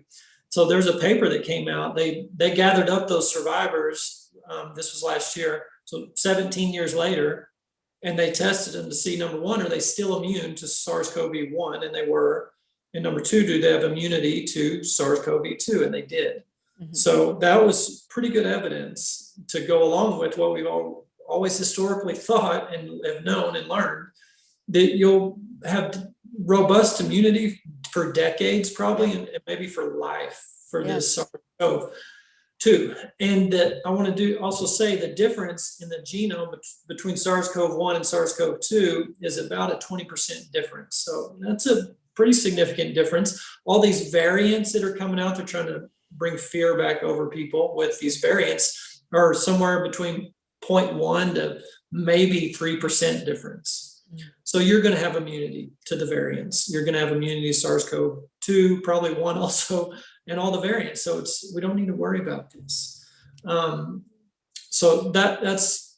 S2: So there's a paper that came out. They gathered up those survivors. This was last year. So 17 years later, and they tested them to see, number one, are they still immune to SARS-CoV-1? And they were. And number two, do they have immunity to SARS-CoV-2? And they did. So that was pretty good evidence to go along with what we've always historically thought and have known and learned, that you'll have robust immunity for decades probably, and maybe for life for this SARS-CoV-2. And that I want to also say the difference in the genome between SARS-CoV-1 and SARS-CoV-2 is about a 20% difference. So that's a pretty significant difference. All these variants that are coming out, they're trying to bring fear back over people with these variants, are somewhere between 0.1 to maybe 3% difference. So you're going to have immunity to the variants. You're going to have immunity to SARS-CoV-2, probably 1 also, and all the variants. So we don't need to worry about this. So that's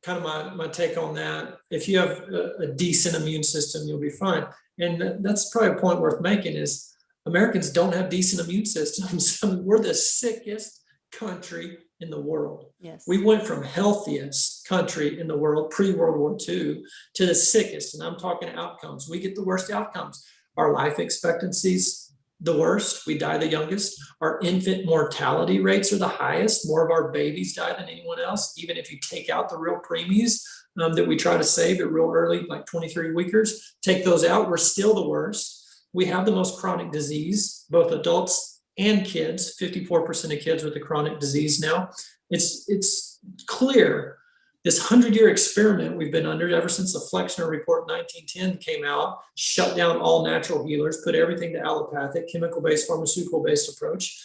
S2: kind of my take on that. If you have a decent immune system, you'll be fine. And that's probably a point worth making is Americans don't have decent immune systems. I mean, we're the sickest country in the world.
S1: Yes.
S2: We went from healthiest country in the world pre-World War II to the sickest. And I'm talking outcomes. We get the worst outcomes. Our life expectancy's the worst. We die the youngest. Our infant mortality rates are the highest. More of our babies die than anyone else, even if you take out the real preemies that we try to save at real early, like 23 weekers. Take those out, we're still the worst. We have the most chronic disease, both adults and kids. 54% of kids with a chronic disease now. It's clear this 100-year experiment we've been under ever since the Flexner Report 1910 came out, shut down all natural healers, put everything to allopathic, chemical-based, pharmaceutical-based approach.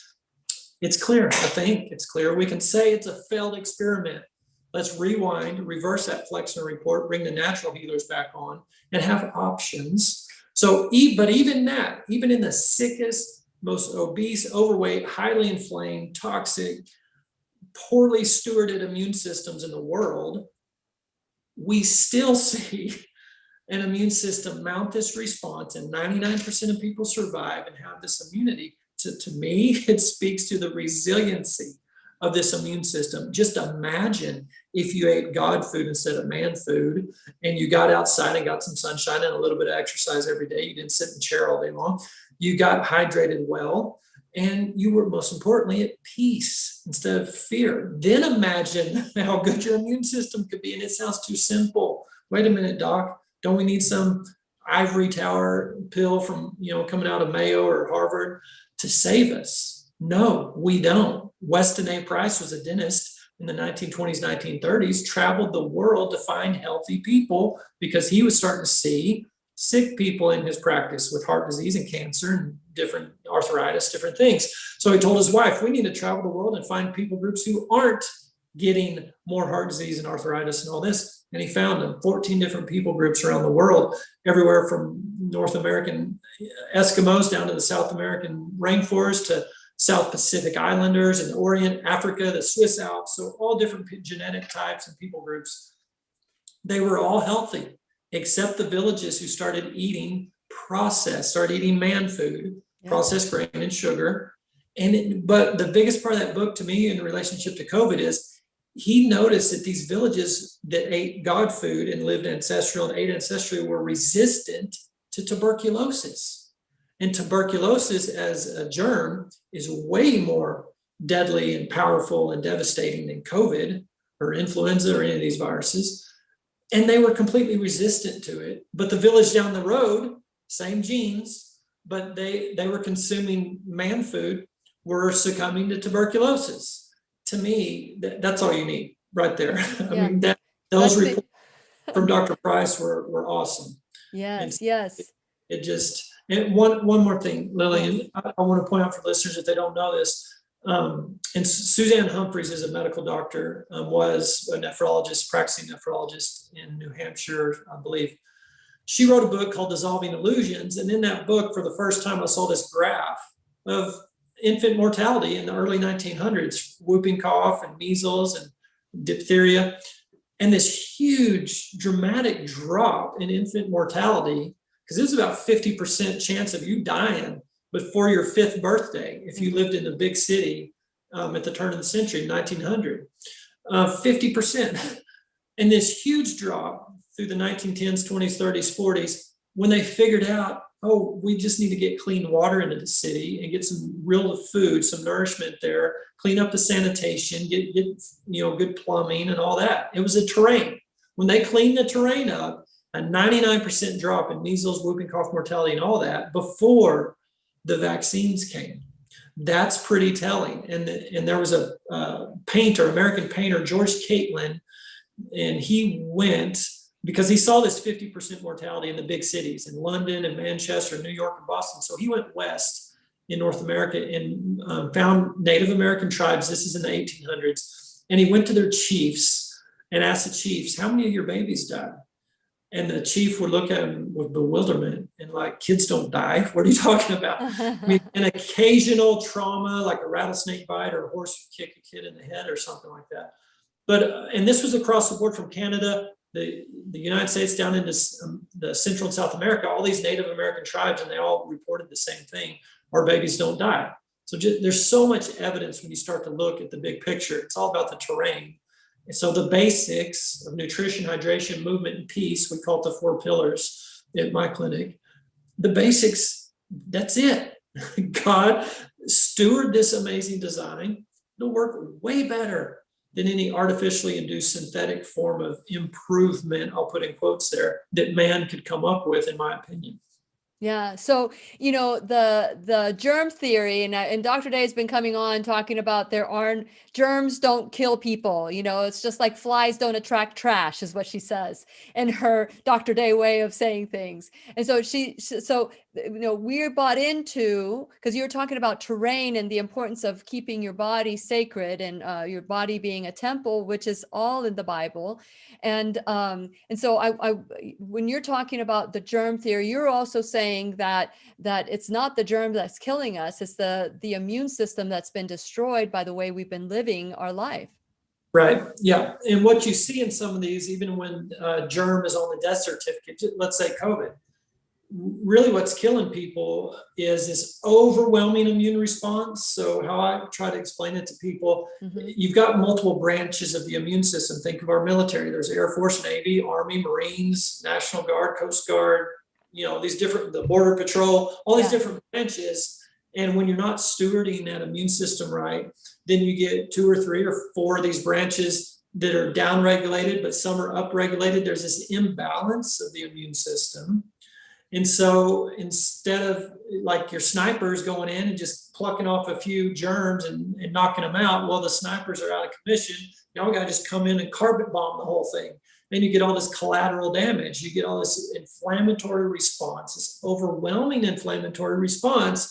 S2: It's clear, I think it's clear. We can say it's a failed experiment. Let's rewind, reverse that Flexner report, bring the natural healers back on, and have options. So, but even that, even in the sickest, most obese, overweight, highly inflamed, toxic, poorly stewarded immune systems in the world, we still see an immune system mount this response, and 99% of people survive and have this immunity. To me, it speaks to the resiliency of this immune system. Just imagine if you ate God food instead of man food, and you got outside and got some sunshine and a little bit of exercise every day. You didn't sit in a chair all day long. You got hydrated well, and you were most importantly at peace instead of fear. Then imagine how good your immune system could be. And it sounds too simple. Wait a minute, doc. Don't we need some ivory tower pill from, coming out of Mayo or Harvard to save us? No, we don't. Weston A. Price was a dentist in the 1920s, 1930s, traveled the world to find healthy people because he was starting to see sick people in his practice with heart disease and cancer and different arthritis, different things. So he told his wife, we need to travel the world and find people groups who aren't getting more heart disease and arthritis and all this. And he found them, 14 different people groups around the world, everywhere from North American Eskimos down to the South American rainforest to South Pacific Islanders and Orient, Africa, the Swiss Alps. So all different genetic types and people groups. They were all healthy, except the villages who started eating man food, processed grain and sugar. But the biggest part of that book to me in relationship to COVID is he noticed that these villages that ate God food and lived ancestral and ate ancestrally were resistant to tuberculosis. And tuberculosis as a germ is way more deadly and powerful and devastating than COVID or influenza or any of these viruses. And they were completely resistant to it. But the village down the road, same genes, but they were consuming man food, were succumbing to tuberculosis. To me, that's all you need right there. I mean, those reports from Dr. Price were awesome.
S1: Yes,
S2: And
S1: yes.
S2: it just, and one more thing, Lillian, I want to point out for listeners if they don't know this. And Suzanne Humphreys is a medical doctor, was a nephrologist, practicing nephrologist in New Hampshire, I believe. She wrote a book called Dissolving Illusions. And in that book, for the first time, I saw this graph of infant mortality in the early 1900s, whooping cough and measles and diphtheria, and this huge dramatic drop in infant mortality, because it was about 50% chance of you dying before your 5th birthday if you lived in a big city at the turn of the century, 1900, 50%. And this huge drop through the 1910s, 20s, 30s, 40s, when they figured out, oh, we just need to get clean water into the city and get some real food, some nourishment there, clean up the sanitation, get good plumbing and all that. It was a terrain. When they cleaned the terrain up, a 99% drop in measles, whooping cough mortality and all that before the vaccines came. That's pretty telling. And there was a painter, American painter, George Catlin, and he went because he saw this 50% mortality in the big cities in London and Manchester, New York and Boston. So he went west in North America and found Native American tribes. This is in the 1800s. And he went to their chiefs and asked the chiefs, how many of your babies died? And the chief would look at him with bewilderment and like, kids don't die. What are you talking about? I mean, an occasional trauma, like a rattlesnake bite or a horse would kick a kid in the head or something like that. But, and this was across the board from Canada, the United States down into the Central and South America, all these Native American tribes, and they all reported the same thing, our babies don't die. So there's so much evidence when you start to look at the big picture. It's all about the terrain. And so the basics of nutrition, hydration, movement, and peace, we call it the 4 pillars at my clinic. The basics, that's it. God steward this amazing design. It'll work way better than any artificially induced synthetic form of improvement, I'll put in quotes there, that man could come up with, in my opinion.
S1: Yeah. So, the germ theory, and Dr. Day has been coming on talking about germs don't kill people. It's just like flies don't attract trash is what she says in her Dr. Day way of saying things. And so we're bought into, because you're talking about terrain and the importance of keeping your body sacred and your body being a temple, which is all in the Bible. And so when you're talking about the germ theory, you're also saying that it's not the germ that's killing us, it's the immune system that's been destroyed by the way we've been living our life.
S2: Right. Yeah. And what you see in some of these, even when germ is on the death certificate, let's say COVID, really what's killing people is this overwhelming immune response. So how I try to explain it to people, you've got multiple branches of the immune system. Think of our military. There's Air Force, Navy, Army, Marines, National Guard, Coast Guard, these different, the Border Patrol, all these different branches. And when you're not stewarding that immune system right, then you get 2 or 3 or 4 of these branches that are downregulated, but some are upregulated. There's this imbalance of the immune system. And so instead of like your snipers going in and just plucking off a few germs and knocking them out, well, the snipers are out of commission. Y'all got to just come in and carpet bomb the whole thing. Then you get all this collateral damage. You get all this inflammatory response, this overwhelming inflammatory response.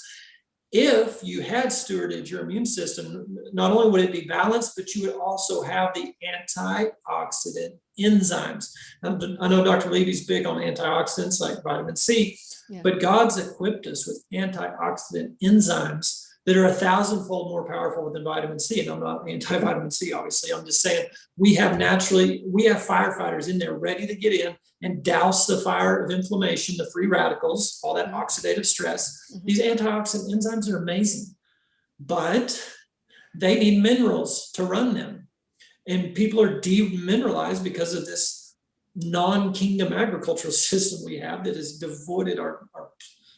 S2: If you had stewarded your immune system, not only would it be balanced, but you would also have the antioxidant enzymes. I know Dr. Levy's big on antioxidants like vitamin C, but God's equipped us with antioxidant enzymes that are 1,000-fold more powerful than vitamin C. And I'm not anti-vitamin C, obviously. I'm just saying we have firefighters in there ready to get in and douse the fire of inflammation, the free radicals, all that oxidative stress. These antioxidant enzymes are amazing, but they need minerals to run them. And people are demineralized because of this non-kingdom agricultural system we have that has devoided our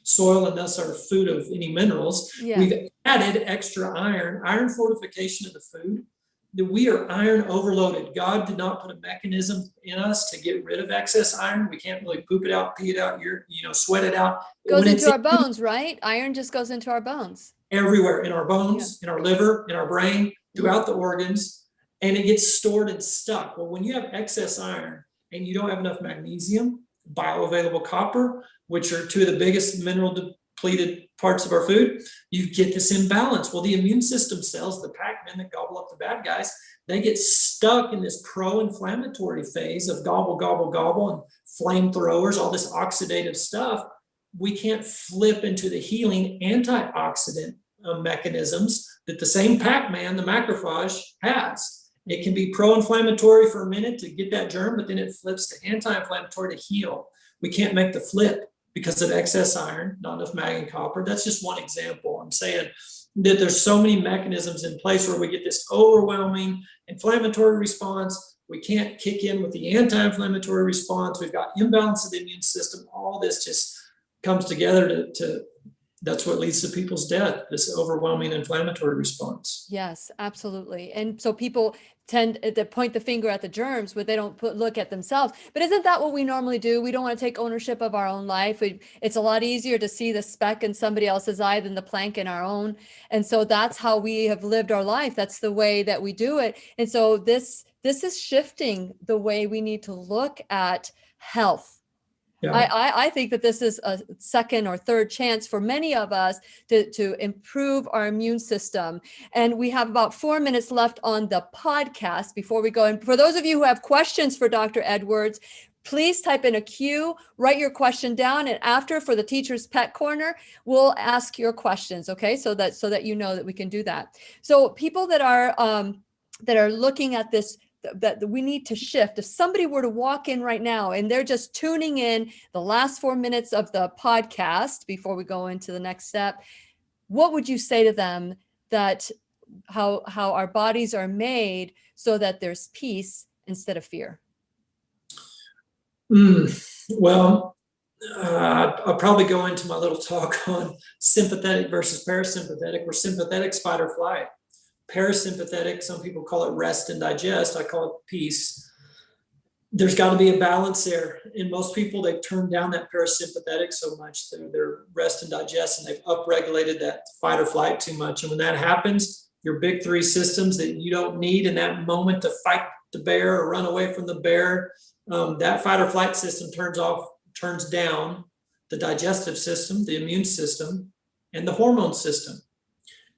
S2: soil and thus our food of any minerals.
S1: Yeah.
S2: We've added extra iron fortification of the food. That we are iron overloaded. God did not put a mechanism in us to get rid of excess iron. We can't really poop it out, pee it out, sweat it out.
S1: Goes into our bones, right? Iron just goes into our bones.
S2: Everywhere, in our bones, in our liver, in our brain, throughout the organs, and it gets stored and stuck. Well, when you have excess iron and you don't have enough magnesium, bioavailable copper, which are two of the biggest mineral depleted parts of our food, you get this imbalance. Well, the immune system cells, the Pac-Men that gobble up the bad guys, they get stuck in this pro-inflammatory phase of gobble, gobble, gobble, and flamethrowers, all this oxidative stuff. We can't flip into the healing antioxidant mechanisms that the same Pac-Man, the macrophage, has. It can be pro-inflammatory for a minute to get that germ, but then it flips to anti-inflammatory to heal. We can't make the flip because of excess iron, not enough mag and copper. That's just one example. I'm saying that there's so many mechanisms in place where we get this overwhelming inflammatory response. We can't kick in with the anti-inflammatory response. We've got imbalance of the immune system. All this just comes together to that's what leads to people's death, this overwhelming inflammatory response.
S1: Yes, absolutely. And so people tend to point the finger at the germs, but they don't look at themselves. But isn't that what we normally do? We don't want to take ownership of our own life. It's a lot easier to see the speck in somebody else's eye than the plank in our own. And so that's how we have lived our life. That's the way that we do it. And so this is shifting the way we need to look at health. Yeah. I think that this is a second or third chance for many of us to improve our immune system. And we have about 4 minutes left on the podcast before we go. And for those of you who have questions for Dr. Edwards, please type in a Q, write your question down, and after, for the Teacher's Pet Corner, we'll ask your questions, okay? So that you know that we can do that. So people that are looking at this, that we need to shift. If somebody were to walk in right now and they're just tuning in the last 4 minutes of the podcast before we go into the next step, what would you say to them that how our bodies are made so that there's peace instead of fear?
S2: Well, I'll probably go into my little talk on sympathetic versus parasympathetic. We're sympathetic, fight or flight. Parasympathetic, some people call it rest and digest. I call it peace. There's got to be a balance there. And most people, they've turned down that parasympathetic so much that they're rest and digest, and they've upregulated that fight or flight too much. And when that happens, your big three systems that you don't need in that moment to fight the bear or run away from the bear, that fight or flight system turns down the digestive system, the immune system, and the hormone system.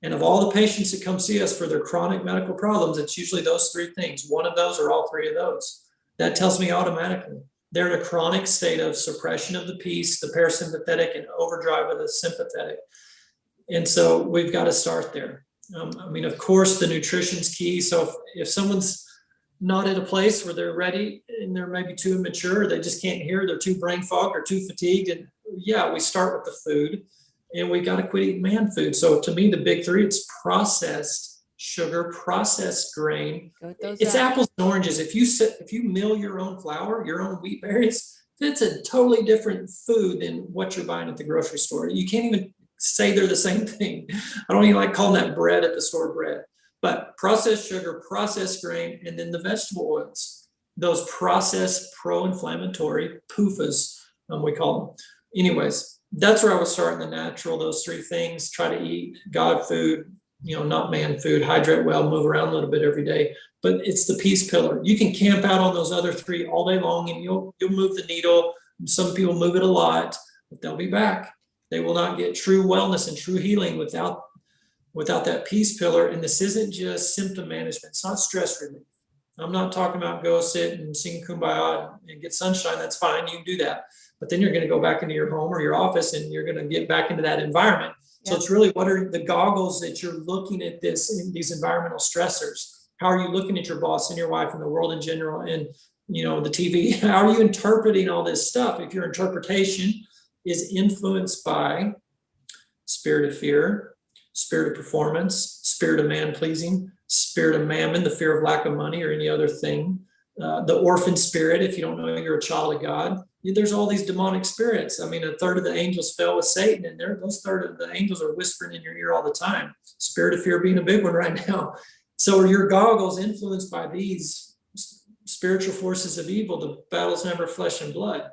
S2: And of all the patients that come see us for their chronic medical problems, it's usually those three things. One of those or all three of those. That tells me automatically they're in a chronic state of suppression of the peace, the parasympathetic, and overdrive of the sympathetic. And so we've got to start there. Of course, the nutrition's key. So if someone's not at a place where they're ready and they're maybe too immature, they just can't hear, they're too brain fogged or too fatigued, and yeah, we start with the food. And we got to quit eating man food. So to me, the big three, it's processed sugar, processed grain. It's apples and oranges. If you mill your own flour, your own wheat berries, it's a totally different food than what you're buying at the grocery store. You can't even say they're the same thing. I don't even like calling that bread at the store bread. But processed sugar, processed grain, and then the vegetable oils. Those processed pro-inflammatory PUFAs, we call them. Anyways, that's where I would start in the natural, those three things. Try to eat God food, not man food, hydrate well, move around a little bit every day. But it's the peace pillar. You can camp out on those other three all day long and you'll move the needle. Some people move it a lot, but they'll be back. They will not get true wellness and true healing without that peace pillar. And this isn't just symptom management. It's not stress relief. I'm not talking about go sit and sing Kumbaya and get sunshine. That's fine. You can do that. But then you're going to go back into your home or your office and you're going to get back into that environment. Yeah. So it's really, what are the goggles that you're looking at these environmental stressors? How are you looking at your boss and your wife and the world in general and, the TV? How are you interpreting all this stuff? If your interpretation is influenced by spirit of fear, spirit of performance, spirit of man pleasing, spirit of mammon, the fear of lack of money or any other thing. The orphan spirit, if you don't know you're a child of God. There's all these demonic spirits. I mean, a third of the angels fell with Satan, and those third of the angels are whispering in your ear all the time. Spirit of fear being a big one right now. So are your goggles influenced by these spiritual forces of evil? The battle's never flesh and blood.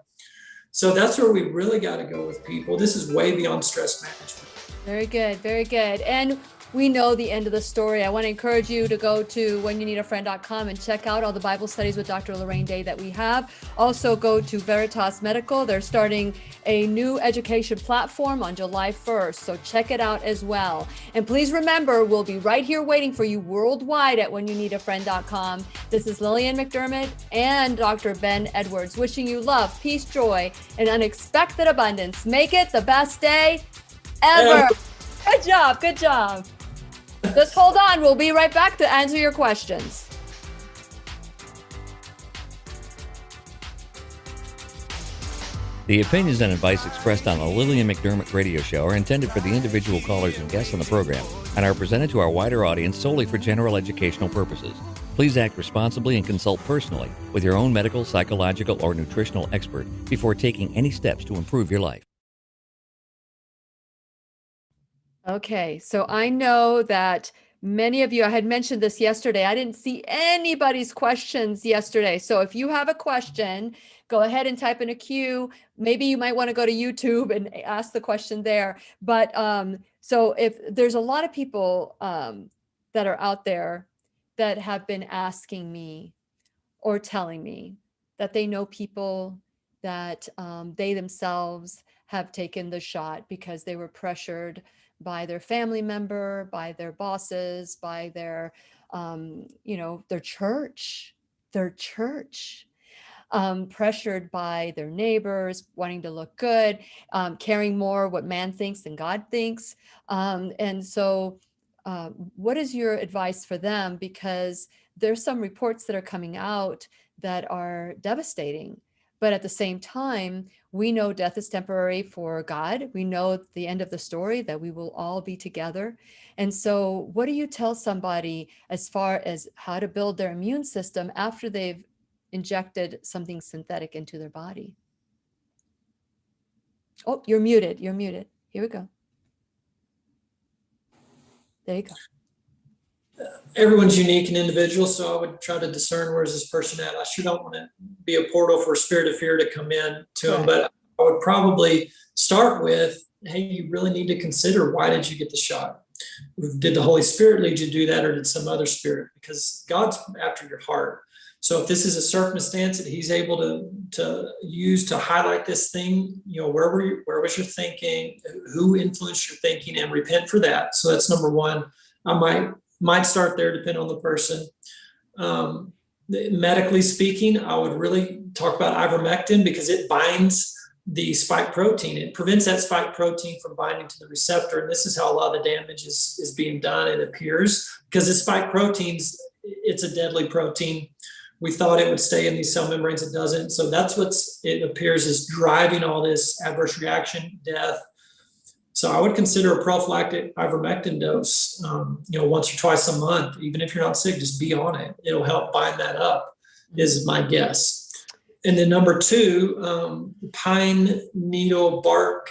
S2: So that's where we really got to go with people. This is way beyond stress management.
S1: Very good. Very good. And we know the end of the story. I want to encourage you to go to whenyouneedafriend.com and check out all the Bible studies with Dr. Lorraine Day that we have. Also go to Veritas Medical. They're starting a new education platform on July 1st. So check it out as well. And please remember, we'll be right here waiting for you worldwide at whenyouneedafriend.com. This is Lillian McDermott and Dr. Ben Edwards wishing you love, peace, joy, and unexpected abundance. Make it the best day ever. Good job. Good job. Just hold on. We'll be right back to answer your questions.
S3: The opinions and advice expressed on the Lillian McDermott radio show are intended for the individual callers and guests on the program and are presented to our wider audience solely for general educational purposes. Please act responsibly and consult personally with your own medical, psychological, or nutritional expert before taking any steps to improve your life.
S1: Okay, so I know that many of you, I had mentioned this yesterday. I didn't see anybody's questions yesterday. So if you have a question, go ahead and type in a queue. Maybe you might want to go to YouTube and ask the question there. But so if there's a lot of people that are out there that have been asking me or telling me that they know people that they themselves have taken the shot because they were pressured by their family member, by their bosses, by their, their church, pressured by their neighbors, wanting to look good, caring more what man thinks than God thinks. And so what is your advice for them? Because there's some reports that are coming out that are devastating. But at the same time, we know death is temporary for God. We know at the end of the story that we will all be together. And so what do you tell somebody as far as how to build their immune system after they've injected something synthetic into their body? Oh, you're muted. You're muted. Here we go. There you go.
S2: Everyone's unique and individual, so I would try to discern where's this person at. I sure don't want to be a portal for a spirit of fear to come in to them, but I would probably start with, hey, you really need to consider, why did you get the shot? Did the Holy Spirit lead you to do that, or did some other spirit? Because God's after your heart. So if this is a circumstance that he's able to use to highlight this thing, where was your thinking, who influenced your thinking, and repent for that. So that's number one. I might start there, depending on the person. Medically speaking, I would really talk about ivermectin because it binds the spike protein. It prevents that spike protein from binding to the receptor. And this is how a lot of the damage is being done, it appears, because the spike proteins, it's a deadly protein. We thought it would stay in these cell membranes. It doesn't. So that's it appears is driving all this adverse reaction, death. So I would consider a prophylactic ivermectin dose, once or twice a month. Even if you're not sick, just be on it. It'll help bind that up, is my guess. And then number two, pine needle bark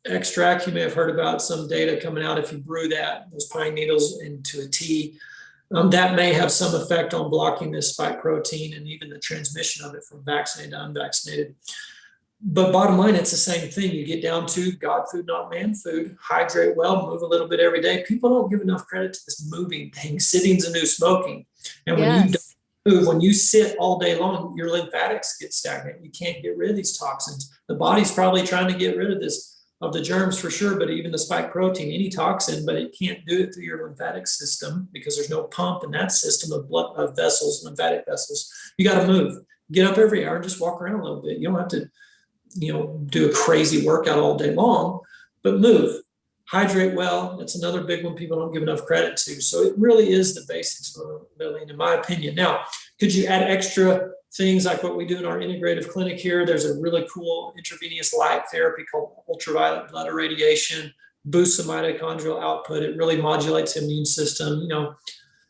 S2: extract. You may have heard about some data coming out. If you brew those pine needles into a tea, that may have some effect on blocking this spike protein and even the transmission of it from vaccinated to unvaccinated. But bottom line, it's the same thing. You get down to God food, not man food. Hydrate well, move a little bit every day. People don't give enough credit to this moving thing. Sitting's a new smoking. And when you don't move, when you sit all day long, your lymphatics get stagnant. You can't get rid of these toxins. The body's probably trying to get rid of the germs for sure, but even the spike protein, any toxin, but it can't do it through your lymphatic system because there's no pump in that system of vessels, lymphatic vessels. You got to move. Get up every hour and just walk around a little bit. You don't have to do a crazy workout all day long, but move, hydrate well. That's another big one people don't give enough credit to. So it really is the basics, Lillian, in my opinion. Now, could you add extra things like what we do in our integrative clinic here? There's a really cool intravenous light therapy called ultraviolet blood irradiation, boosts the mitochondrial output. It really modulates the immune system.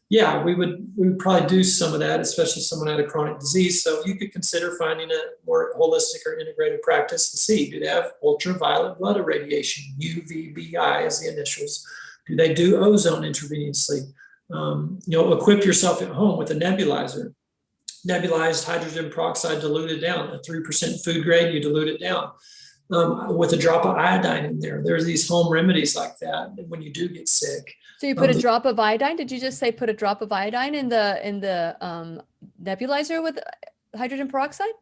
S2: yeah, we would probably do some of that, especially if someone had a chronic disease. So you could consider finding a more holistic or integrated practice and see, do they have ultraviolet blood irradiation? UVBI is the initials. Do they do ozone intravenously? Equip yourself at home with a nebulizer. Nebulized hydrogen peroxide diluted down. At 3% food grade, you dilute it down. With a drop of iodine in there. There's these home remedies like that when you do get sick.
S1: So you put a drop of iodine. Did you just say put a drop of iodine in the nebulizer with hydrogen peroxide?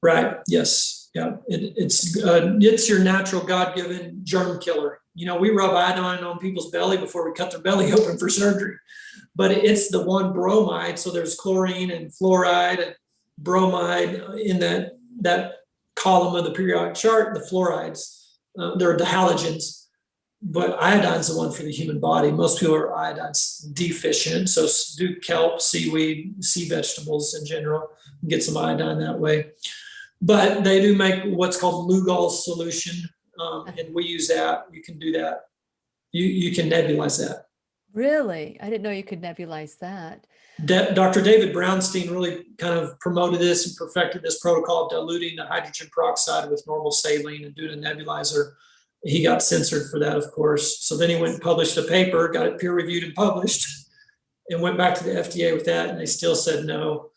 S2: Right. Yes. Yeah. It's your natural God-given germ killer. We rub iodine on people's belly before we cut their belly open for surgery, but it's the one bromide. So there's chlorine and fluoride and bromide in that column of the periodic chart. The fluorides, they're the halogens. But iodine's the one for the human body. Most people are iodine deficient. So do kelp, seaweed, sea vegetables in general, and get some iodine that way. But they do make what's called Lugol's solution. And we use that. You can do that. You can nebulize that.
S1: Really? I didn't know you could nebulize that.
S2: Dr. David Brownstein really kind of promoted this and perfected this protocol of diluting the hydrogen peroxide with normal saline and doing a nebulizer. He got censored for that, of course. So then he went and published a paper, got it peer reviewed and published, and went back to the FDA with that. And they still said no.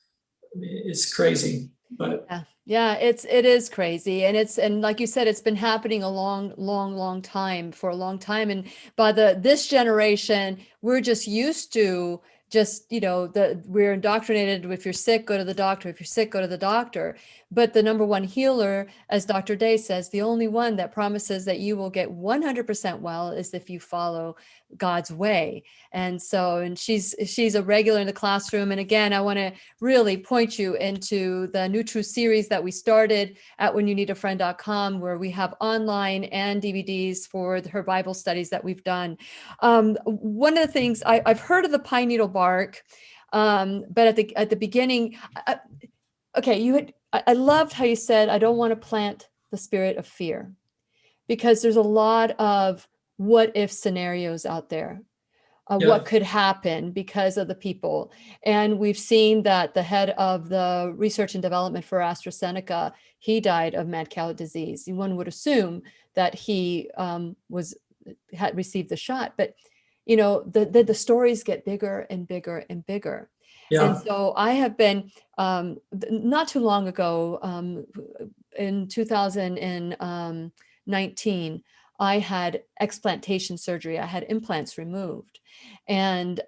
S2: I mean, it's crazy, but
S1: yeah, it is crazy. And like you said, it's been happening a long time for a long time. And by this generation, we're just used to we're indoctrinated. If you're sick, go to the doctor. If you're sick, go to the doctor. But the number one healer, as Dr. Day says, the only one that promises that you will get 100% well is if you follow God's way. And she's a regular in the classroom. And again, I want to really point you into the New Truth series that we started at whenyouneedafriend.com, where we have online and DVDs for her Bible studies that we've done. One of the things I've heard of the pine needle bark, but at the beginning, I loved how you said, I don't want to plant the spirit of fear, because there's a lot of what if scenarios out there, what could happen because of the people. And we've seen that the head of the research and development for AstraZeneca, he died of mad cow disease. One would assume that he had received the shot, but the stories get bigger and bigger and bigger. Yeah. And so I have been, not too long ago, in 2019, I had explantation surgery. I had implants removed. And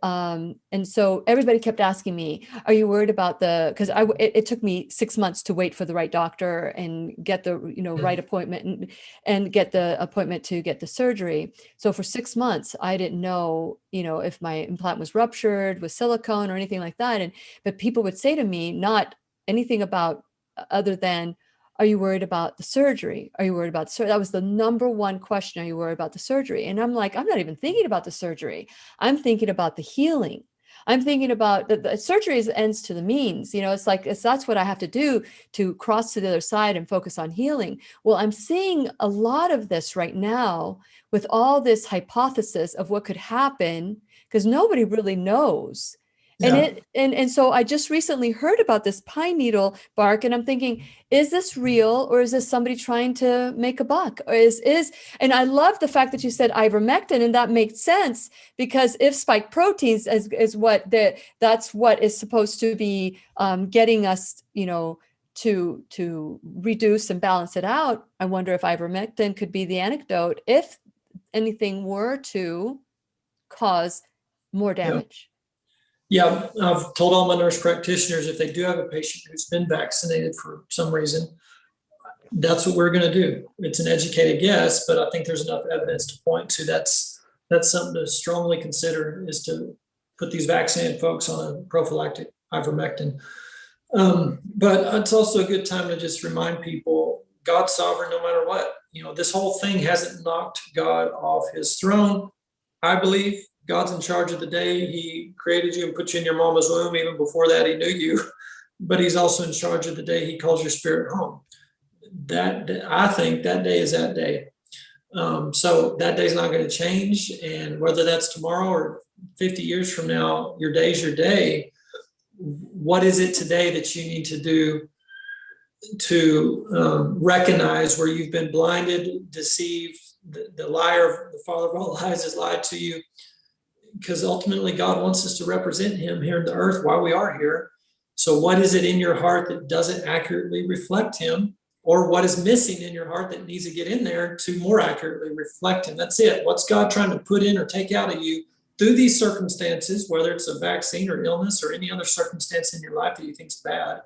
S1: so everybody kept asking me, are you worried about because it took me 6 months to wait for the right doctor and get the, right appointment and get the appointment to get the surgery. So for 6 months, I didn't know, if my implant was ruptured with silicone or anything like that. But people would say to me, not anything about other than, are you worried about the surgery? Are you worried about the surgery? That was the number one question. Are you worried about the surgery? And I'm like, I'm not even thinking about the surgery. I'm thinking about the healing. I'm thinking about the surgery is ends to the means. That's what I have to do to cross to the other side and focus on healing. Well, I'm seeing a lot of this right now with all this hypothesis of what could happen, because nobody really knows. Yeah. And so I just recently heard about this pine needle bark, and I'm thinking, is this real, or is this somebody trying to make a buck? Or and I love the fact that you said ivermectin, and that makes sense, because if spike proteins is that's what is supposed to be getting us, to reduce and balance it out. I wonder if ivermectin could be the antidote if anything were to cause more damage.
S2: Yeah, I've told all my nurse practitioners, if they do have a patient who's been vaccinated for some reason, that's what we're going to do. It's an educated guess, but I think there's enough evidence to point to that's something to strongly consider, is to put these vaccinated folks on a prophylactic ivermectin. But it's also a good time to just remind people, God's sovereign no matter what. This whole thing hasn't knocked God off his throne. I believe God's in charge of the day he created you and put you in your mama's womb. Even before that, he knew you. But he's also in charge of the day he calls your spirit home. I think that day is that day. So that day's not going to change. And whether that's tomorrow or 50 years from now, your day's your day. What is it today that you need to do to recognize where you've been blinded, deceived, the liar, the father of all lies has lied to you? Because ultimately God wants us to represent him here in the earth while we are here. So what is it in your heart that doesn't accurately reflect him? Or what is missing in your heart that needs to get in there to more accurately reflect him? That's it. What's God trying to put in or take out of you through these circumstances, whether it's a vaccine or illness or any other circumstance in your life that you think is bad?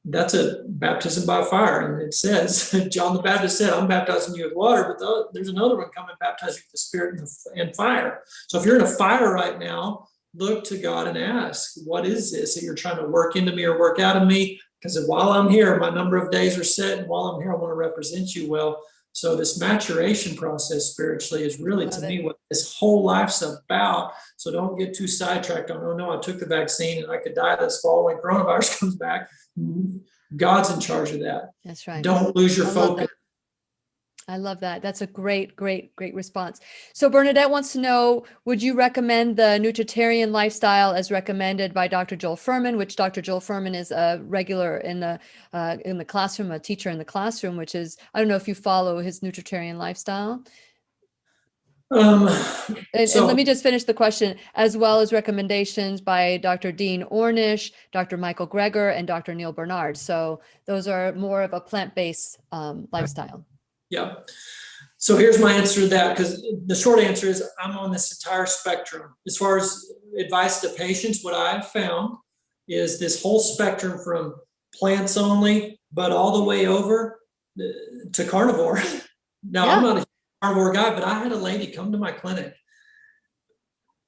S2: That's a baptism by fire. And it says, John the Baptist said, I'm baptizing you with water, but there's another one coming, baptizing you with the Spirit and fire. So if you're in a fire right now, look to God and ask, what is this that you're trying to work into me or work out of me? Because while I'm here, my number of days are set, and while I'm here, I want to represent you well. So this maturation process spiritually is really, to me, what this whole life's about. So don't get too sidetracked on, oh no, I took the vaccine and I could die this fall when coronavirus comes back. God's in charge of that.
S1: That's right.
S2: Don't lose your focus.
S1: I love that. That's a great response. So Bernadette wants to know, would you recommend the nutritarian lifestyle as recommended by Dr. Joel Fuhrman, which Dr. Joel Fuhrman is a regular in the classroom, a teacher in the classroom, which is, I don't know if you follow his nutritarian lifestyle. And let me just finish the question, as well as recommendations by Dr. Dean Ornish, Dr. Michael Greger, and Dr. Neil Bernard. So those are more of a plant-based lifestyle.
S2: Yeah. So here's my answer to that, because the short answer is I'm on this entire spectrum. As far as advice to patients, what I've found is this whole spectrum from plants only, but all the way over to carnivore. Now, I'm not a carnivore guy, but I had a lady come to my clinic.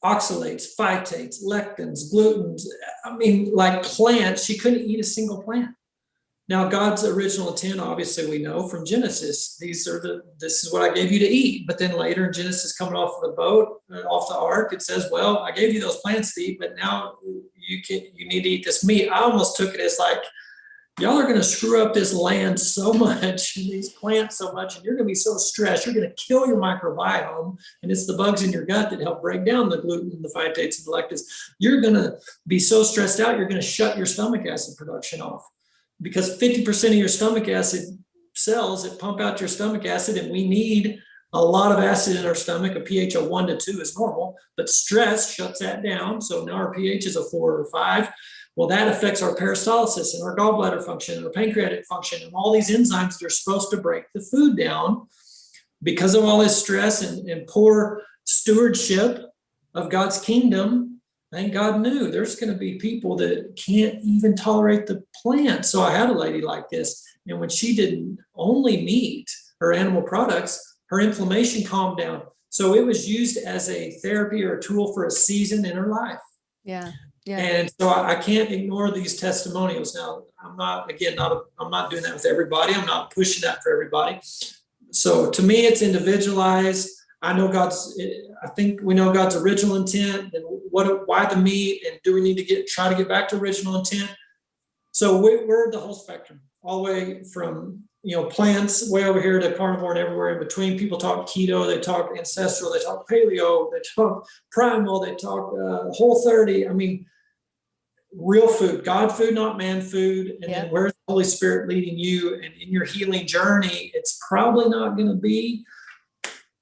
S2: Oxalates, phytates, lectins, glutens. I mean, like plants, she couldn't eat a single plant. Now, God's original intent, obviously, we know from Genesis, this is what I gave you to eat. But then later in Genesis, coming off the boat, off the ark, it says, well, I gave you those plants to eat, but now you need to eat this meat. I almost took it as like, y'all are going to screw up this land so much, and these plants so much, and you're going to be so stressed. You're going to kill your microbiome, and it's the bugs in your gut that help break down the gluten, the phytates, and the lectins. You're going to be so stressed out, you're going to shut your stomach acid production off. Because 50% of your stomach acid cells that pump out your stomach acid, and we need a lot of acid in our stomach. A pH of 1 to 2 is normal, but stress shuts that down. So now our pH is a 4 or 5. Well, that affects our peristalsis and our gallbladder function and our pancreatic function and all these enzymes that are supposed to break the food down. Because of all this stress and poor stewardship of God's kingdom, thank God knew there's going to be people that can't even tolerate the plant. So I had a lady like this, and when she didn't only meat her animal products, her inflammation calmed down. So it was used as a therapy or a tool for a season in her life.
S1: Yeah.
S2: And so I can't ignore these testimonials. Now, I'm not doing that with everybody. I'm not pushing that for everybody. So to me, it's individualized. I think we know God's original intent, and why the meat, and do we need to try to get back to original intent? So we're the whole spectrum, all the way from plants way over here to carnivore and everywhere in between. People talk keto, they talk ancestral, they talk paleo, they talk primal, they talk Whole30. I mean, real food, God food, not man food. And then where's the Holy Spirit leading you? And in your healing journey, it's probably not going to be,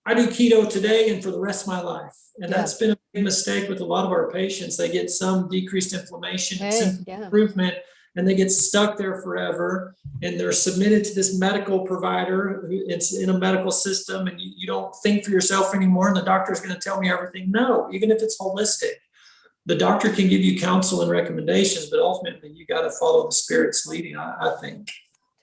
S2: I do keto today and for the rest of my life. And that's been a big mistake with a lot of our patients. They get some decreased inflammation and improvement, and they get stuck there forever. And they're submitted to this medical provider. It's in a medical system, and you don't think for yourself anymore. And the doctor is going to tell me everything. No, even if it's holistic, the doctor can give you counsel and recommendations, but ultimately you got to follow the Spirit's leading, I think.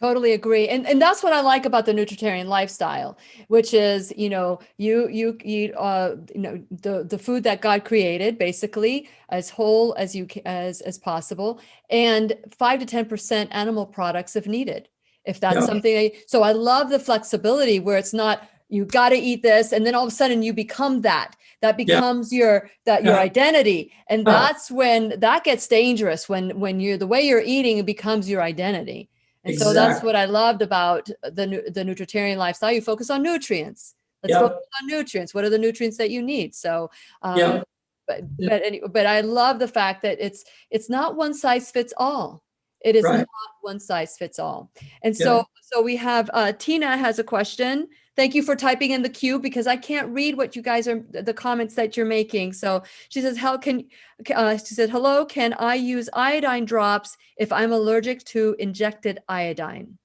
S1: Totally agree. And that's what I like about the nutritarian lifestyle, which is, you eat, the food that God created, basically as whole as possible, and 5 to 10% animal products if needed. If that's something, so I love the flexibility where it's not, you got to eat this, and then all of a sudden you become that becomes your identity. And that's when that gets dangerous, when you're, the way you're eating, it becomes your identity. And so that's what I loved about the nutritarian lifestyle. You focus on nutrients. Let's
S2: Yeah.
S1: focus on nutrients. What are the nutrients that you need? So,
S2: Yeah.
S1: but I love the fact that it's not one size fits all. It is
S2: Right.
S1: not one size fits all. And
S2: Yeah.
S1: so we have Tina has a question. Thank you for typing in the queue because I can't read what you guys are the comments that you're making. So she says, she said, hello, can I use iodine drops if I'm allergic to injected iodine?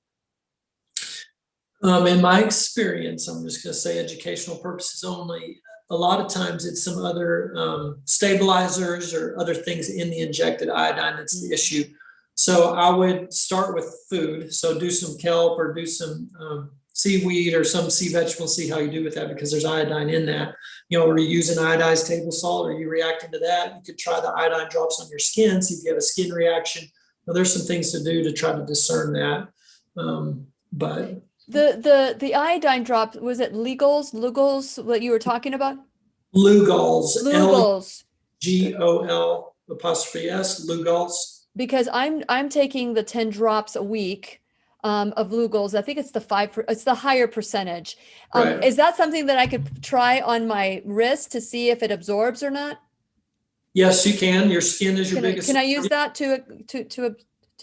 S2: In my experience, I'm just going to say educational purposes only. A lot of times it's some other stabilizers or other things in the injected iodine that's the issue. So I would start with food. So do some kelp or do some seaweed or some sea vegetable, see how you do with that because there's iodine in that. Are you using iodized table salt? Are you reacting to that? You could try the iodine drops on your skin, see if you have a skin reaction. Well, there's some things to do to try to discern that. But
S1: the iodine drop, was it Lugol's what you were talking about?
S2: Lugol's,
S1: Lugol's.
S2: Lugol''S, Lugol's.
S1: Because I'm taking the 10 drops a week of Lugol's. I think it's it's the higher percentage.
S2: Right.
S1: Is that something that I could try on my wrist to see if it absorbs or not?
S2: Yes, you can. Your skin is your biggest.
S1: Can I use that to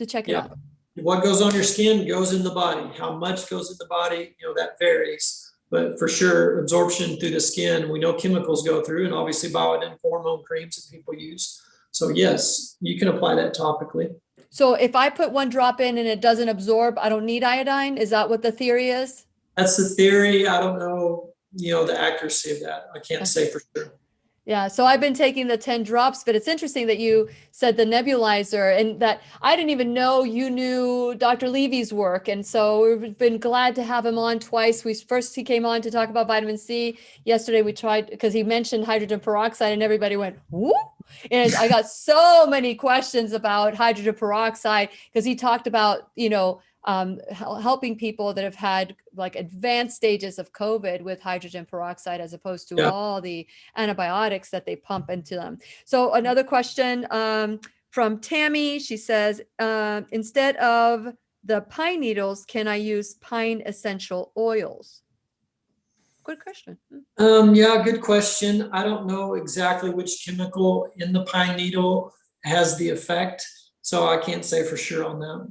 S1: check it out?
S2: What goes on your skin goes in the body. How much goes in the body, that varies. But for sure, absorption through the skin, we know chemicals go through, and obviously bioidentical hormone creams that people use. So yes, you can apply that topically.
S1: So if I put one drop in and it doesn't absorb, I don't need iodine? Is that what the theory is?
S2: That's the theory. I don't know, the accuracy of that. I can't say for sure.
S1: Yeah, so I've been taking the 10 drops, but it's interesting that you said the nebulizer and that I didn't even know you knew Dr. Levy's work. And so we've been glad to have him on twice. He came on to talk about vitamin C. Yesterday we tried, because he mentioned hydrogen peroxide and everybody went, whoop. And I got so many questions about hydrogen peroxide because he talked about, helping people that have had like advanced stages of COVID with hydrogen peroxide, as opposed to all the antibiotics that they pump into them. So another question from Tammy, she says, instead of the pine needles, can I use pine essential oils? Good question.
S2: Good question. I don't know exactly which chemical in the pine needle has the effect, so I can't say for sure on that.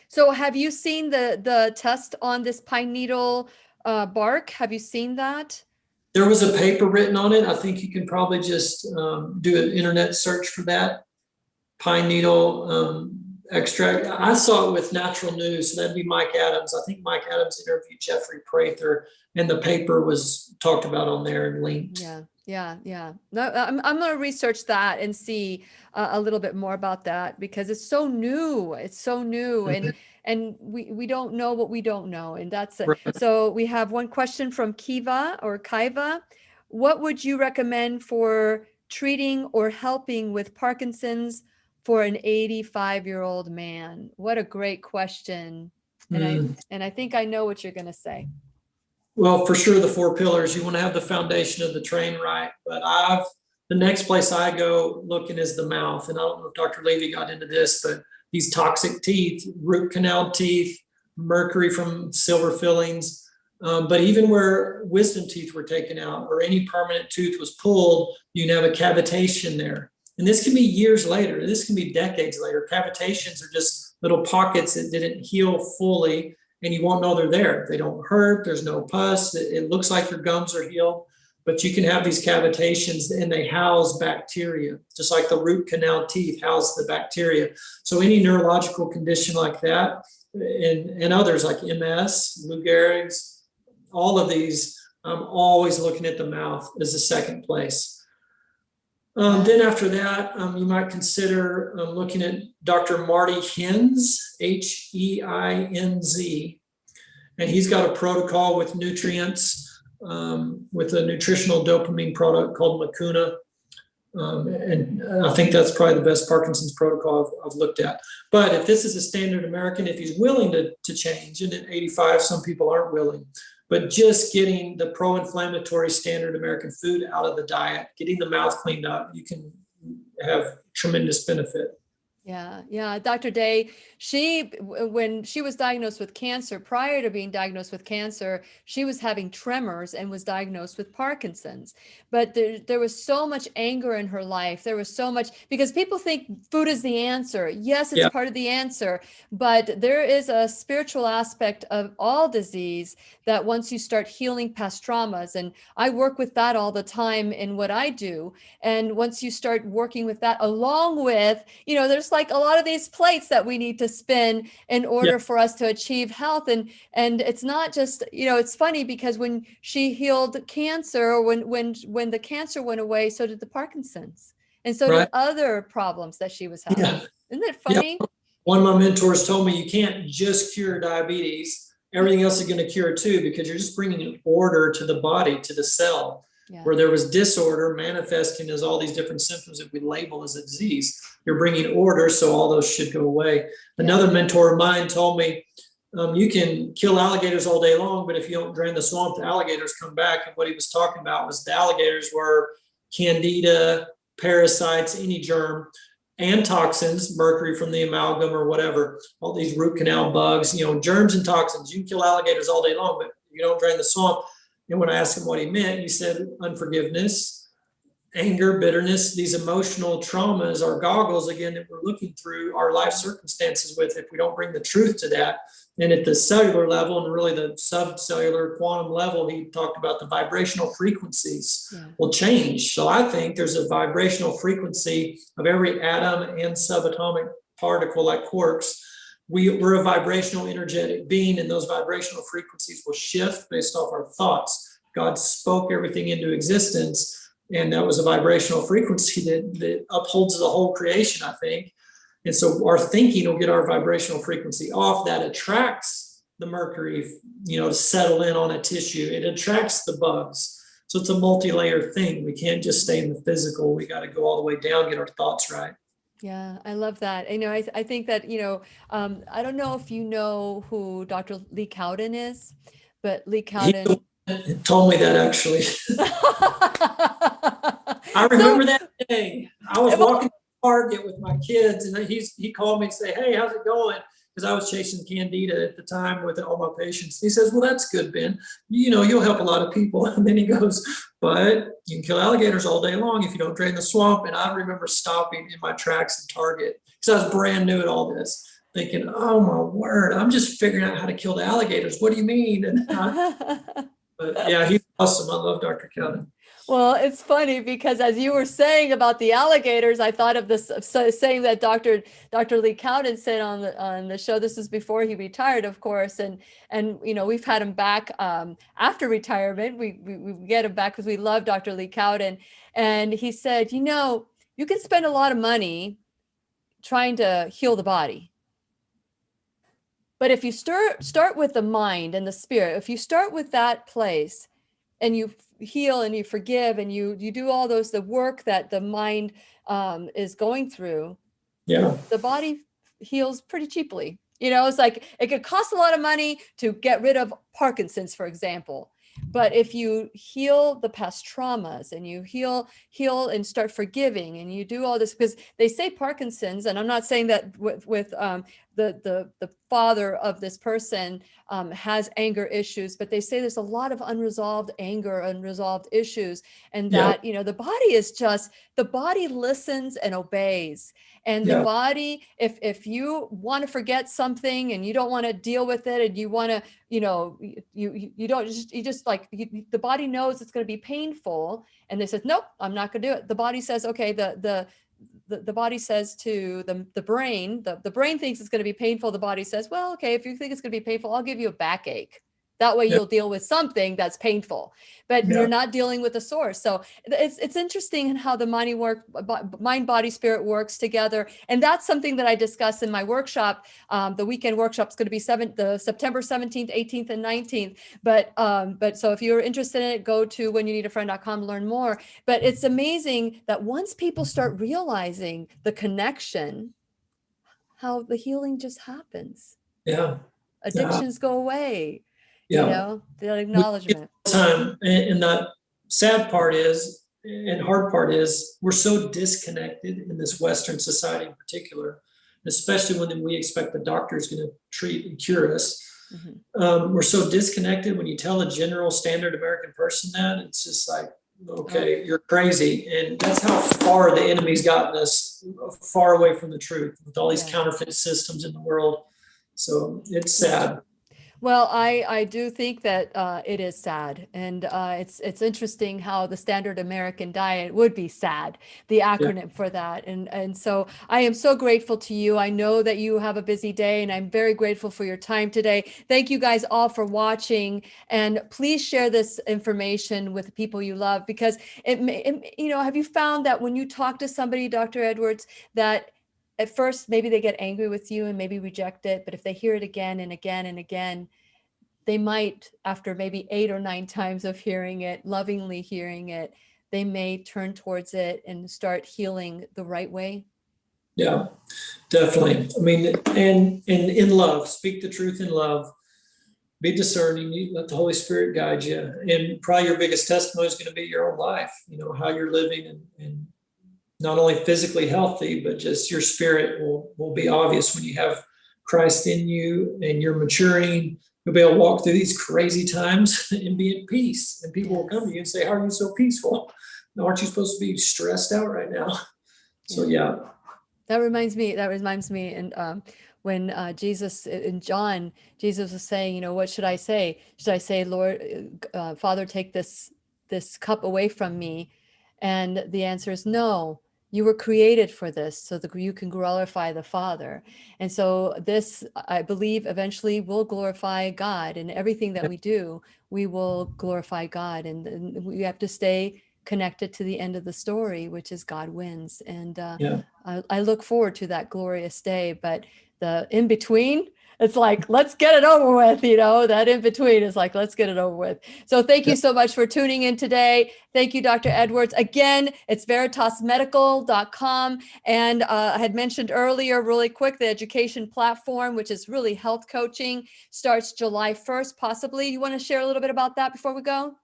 S1: So have you seen the test on this pine needle bark? Have you seen that?
S2: There was a paper written on it. I think you can probably just do an internet search for that pine needle extract. I saw it with Natural News, so that'd be Mike Adams. I think Mike Adams interviewed Jeffrey Prather, and the paper was talked about on there and linked.
S1: Yeah. No, I'm going to research that and see a little bit more about that because it's so new. And we don't know what we don't know. And that's it. Right. So we have one question from Kaiva. What would you recommend for treating or helping with Parkinson's for an 85-year-old man? What a great question. And I think I know what you're going to say.
S2: Well, for sure, the 4 pillars. You want to have the foundation of the train right. But the next place I go looking is the mouth. And I don't know if Dr. Levy got into this, but these toxic teeth, root canal teeth, mercury from silver fillings, but even where wisdom teeth were taken out or any permanent tooth was pulled, you can have a cavitation there. And this can be years later. This can be decades later. Cavitations are just little pockets that didn't heal fully, and you won't know they're there. They don't hurt. There's no pus. It looks like your gums are healed, but you can have these cavitations and they house bacteria, just like the root canal teeth house the bacteria. So any neurological condition like that and others like MS, Lou Gehrig's, all of these, I'm always looking at the mouth as the second place. Then after that, you might consider looking at Dr. Marty Hinz, Heinz, and he's got a protocol with nutrients, with a nutritional dopamine product called Lacuna. And I think that's probably the best Parkinson's protocol I've looked at. But if this is a standard American, if he's willing to change, and at 85, some people aren't willing, but just getting the pro-inflammatory standard American food out of the diet, getting the mouth cleaned up, you can have tremendous benefit.
S1: Yeah. Dr. Day, when she was diagnosed with cancer, prior to being diagnosed with cancer, she was having tremors and was diagnosed with Parkinson's. But there was so much anger in her life. There was so much, because people think food is the answer. Yes, it's
S2: Yeah.
S1: part of the answer, but there is a spiritual aspect of all disease that once you start healing past traumas, and I work with that all the time in what I do. And once you start working with that, along with, there's like a lot of these plates that we need to spin in order for us to achieve health. And it's not just, it's funny because when she healed cancer, when the cancer went away, so did the Parkinson's, and so did other problems that she was having.
S2: Yeah.
S1: Isn't it funny?
S2: Yeah. One of my mentors told me you can't just cure diabetes. Everything else is going to cure too, because you're just bringing an order to the body, to the cell. Where there was disorder manifesting as all these different symptoms that we label as a disease. You're bringing order, so all those should go away. Another mentor of mine told me, you can kill alligators all day long, but if you don't drain the swamp, the alligators come back. And what he was talking about was the alligators were candida, parasites, any germ, and toxins, mercury from the amalgam or whatever, all these root canal bugs, germs and toxins. You can kill alligators all day long, but if you don't drain the swamp. And when I asked him what he meant, he said unforgiveness, anger, bitterness, these emotional traumas are goggles, again, that we're looking through our life circumstances with if we don't bring the truth to that. And at the cellular level and really the subcellular quantum level, he talked about the vibrational frequencies will change. So I think there's a vibrational frequency of every atom and subatomic particle like quarks. We're a vibrational energetic being, and those vibrational frequencies will shift based off our thoughts. God spoke everything into existence, and that was a vibrational frequency that upholds the whole creation, I think. And so our thinking will get our vibrational frequency off. That attracts the mercury, to settle in on a tissue. It attracts the bugs. So it's a multi-layered thing. We can't just stay in the physical. We got to go all the way down, get our thoughts right.
S1: Yeah, I love that. I think that, I don't know if you know who Dr. Lee Cowden is, but Lee Cowden
S2: He told me that actually. I remember that day. I was walking to Target with my kids, and he called me and said, "Hey, how's it going?" Because I was chasing candida at the time with all my patients. He says, "Well, that's good, Ben. You'll help a lot of people." And then he goes, "But you can kill alligators all day long if you don't drain the swamp." And I remember stopping in my tracks in Target because I was brand new at all this, thinking, "Oh my word, I'm just figuring out how to kill the alligators. What do you mean?" But yeah, he's awesome. I love Dr. Cowden.
S1: Well, it's funny because as you were saying about the alligators, I thought of this saying that Dr. Lee Cowden said on the show. This is before he retired, of course, and we've had him back after retirement. We get him back because we love Dr. Lee Cowden, and he said, you can spend a lot of money trying to heal the body, but if you start with the mind and the spirit, if you start with that place, and you heal and you forgive and you do all the work that the mind is going through, the body heals pretty cheaply. It's like it could cost a lot of money to get rid of Parkinson's, for example. But if you heal the past traumas and you heal and start forgiving and you do all this, because they say Parkinson's, and I'm not saying that with the father of this person has anger issues, but they say there's a lot of unresolved anger, unresolved issues, and that the body listens and obeys. And the body, if you want to forget something and you don't want to deal with it, and you want to, the body knows it's going to be painful, and they said, nope, I'm not going to do it. The body says, okay, the body says to the brain, the brain thinks it's going to be painful. The body says, well, okay, if you think it's going to be painful, I'll give you a backache. That way you'll deal with something that's painful, but you're not dealing with the source. So it's interesting in how the mind, body, spirit works together. And that's something that I discuss in my workshop. The weekend workshop is going to be September 17th, 18th, and 19th. But so if you're interested in it, go to whenyounneedafriend.com to learn more. But it's amazing that once people start realizing the connection, how the healing just happens.
S2: Yeah.
S1: Addictions go away.
S2: Yeah.
S1: The acknowledgement.
S2: Time. And the sad part and hard part is we're so disconnected in this Western society in particular. especially when we expect the doctor is going to treat and cure us.
S1: Mm-hmm.
S2: We're so disconnected. When you tell a general standard American person that, it's just like, okay, you're crazy. And that's how far the enemy's gotten us, far away from the truth with all these counterfeit systems in the world. So it's sad.
S1: Well, I do think that it is sad, and it's interesting how the standard American diet would be sad, the acronym for that, and so I am so grateful to you. I know that you have a busy day, and I'm very grateful for your time today. Thank you guys all for watching, and please share this information with the people you love, because have you found that when you talk to somebody, Dr. Edwards, that at first, maybe they get angry with you and maybe reject it, but if they hear it again and again and again, they might, after maybe 8 or 9 times of hearing it, lovingly hearing it, they may turn towards it and start healing the right way.
S2: Yeah, definitely. I mean, and in love, speak the truth in love, be discerning, you let the Holy Spirit guide you. And probably your biggest testimony is going to be your own life, how you're living and not only physically healthy, but just your spirit will be obvious when you have Christ in you and you're maturing. You'll be able to walk through these crazy times and be at peace. And people will come to you and say, how are you so peaceful? Aren't you supposed to be stressed out right now? So, yeah.
S1: That reminds me. And when Jesus in John, Jesus was saying, what should I say? Should I say, Lord, Father, take this cup away from me? And the answer is no. You were created for this so that you can glorify the Father. And so this, I believe, eventually will glorify God. And everything that we do, we will glorify God. And we have to stay connected to the end of the story, which is God wins. And I look forward to that glorious day. But the in between, it's like, let's get it over with, that in between is like, let's get it over with. So thank you so much for tuning in today. Thank you, Dr. Edwards. Again, it's veritasmedical.com. And I had mentioned earlier, really quick, the education platform, which is really health coaching, starts July 1st, possibly. You want to share a little bit about that before we go?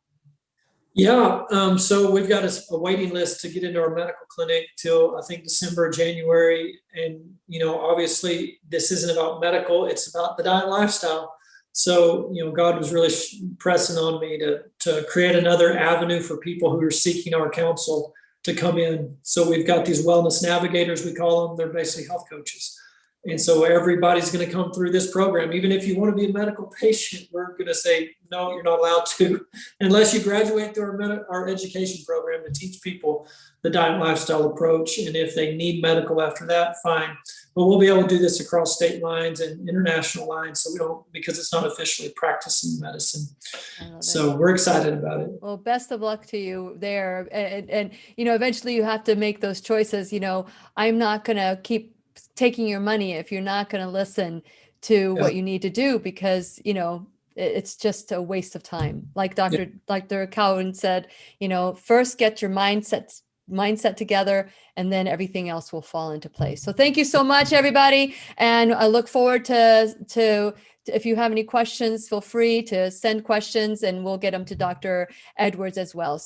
S2: Yeah. So we've got a waiting list to get into our medical clinic till I think December, January. And, obviously this isn't about medical, it's about the diet and lifestyle. So, God was really pressing on me to create another avenue for people who are seeking our counsel to come in. So we've got these wellness navigators, we call them. They're basically health coaches. And so everybody's going to come through this program. Even if you want to be a medical patient, we're going to say, no, you're not allowed to, unless you graduate through our education program to teach people the diet and lifestyle approach. And if they need medical after that, fine. But we'll be able to do this across state lines and international lines. So because it's not officially practicing medicine. So we're excited about it.
S1: Well, best of luck to you there. And eventually you have to make those choices. I'm not going to keep taking your money if you're not going to listen to what you need to do, because it's just a waste of time. Like Dr. Cowan said, first get your mindset together, and then everything else will fall into place. So thank you so much, everybody, and I look forward to if you have any questions, feel free to send questions, and we'll get them to Dr. Edwards as well.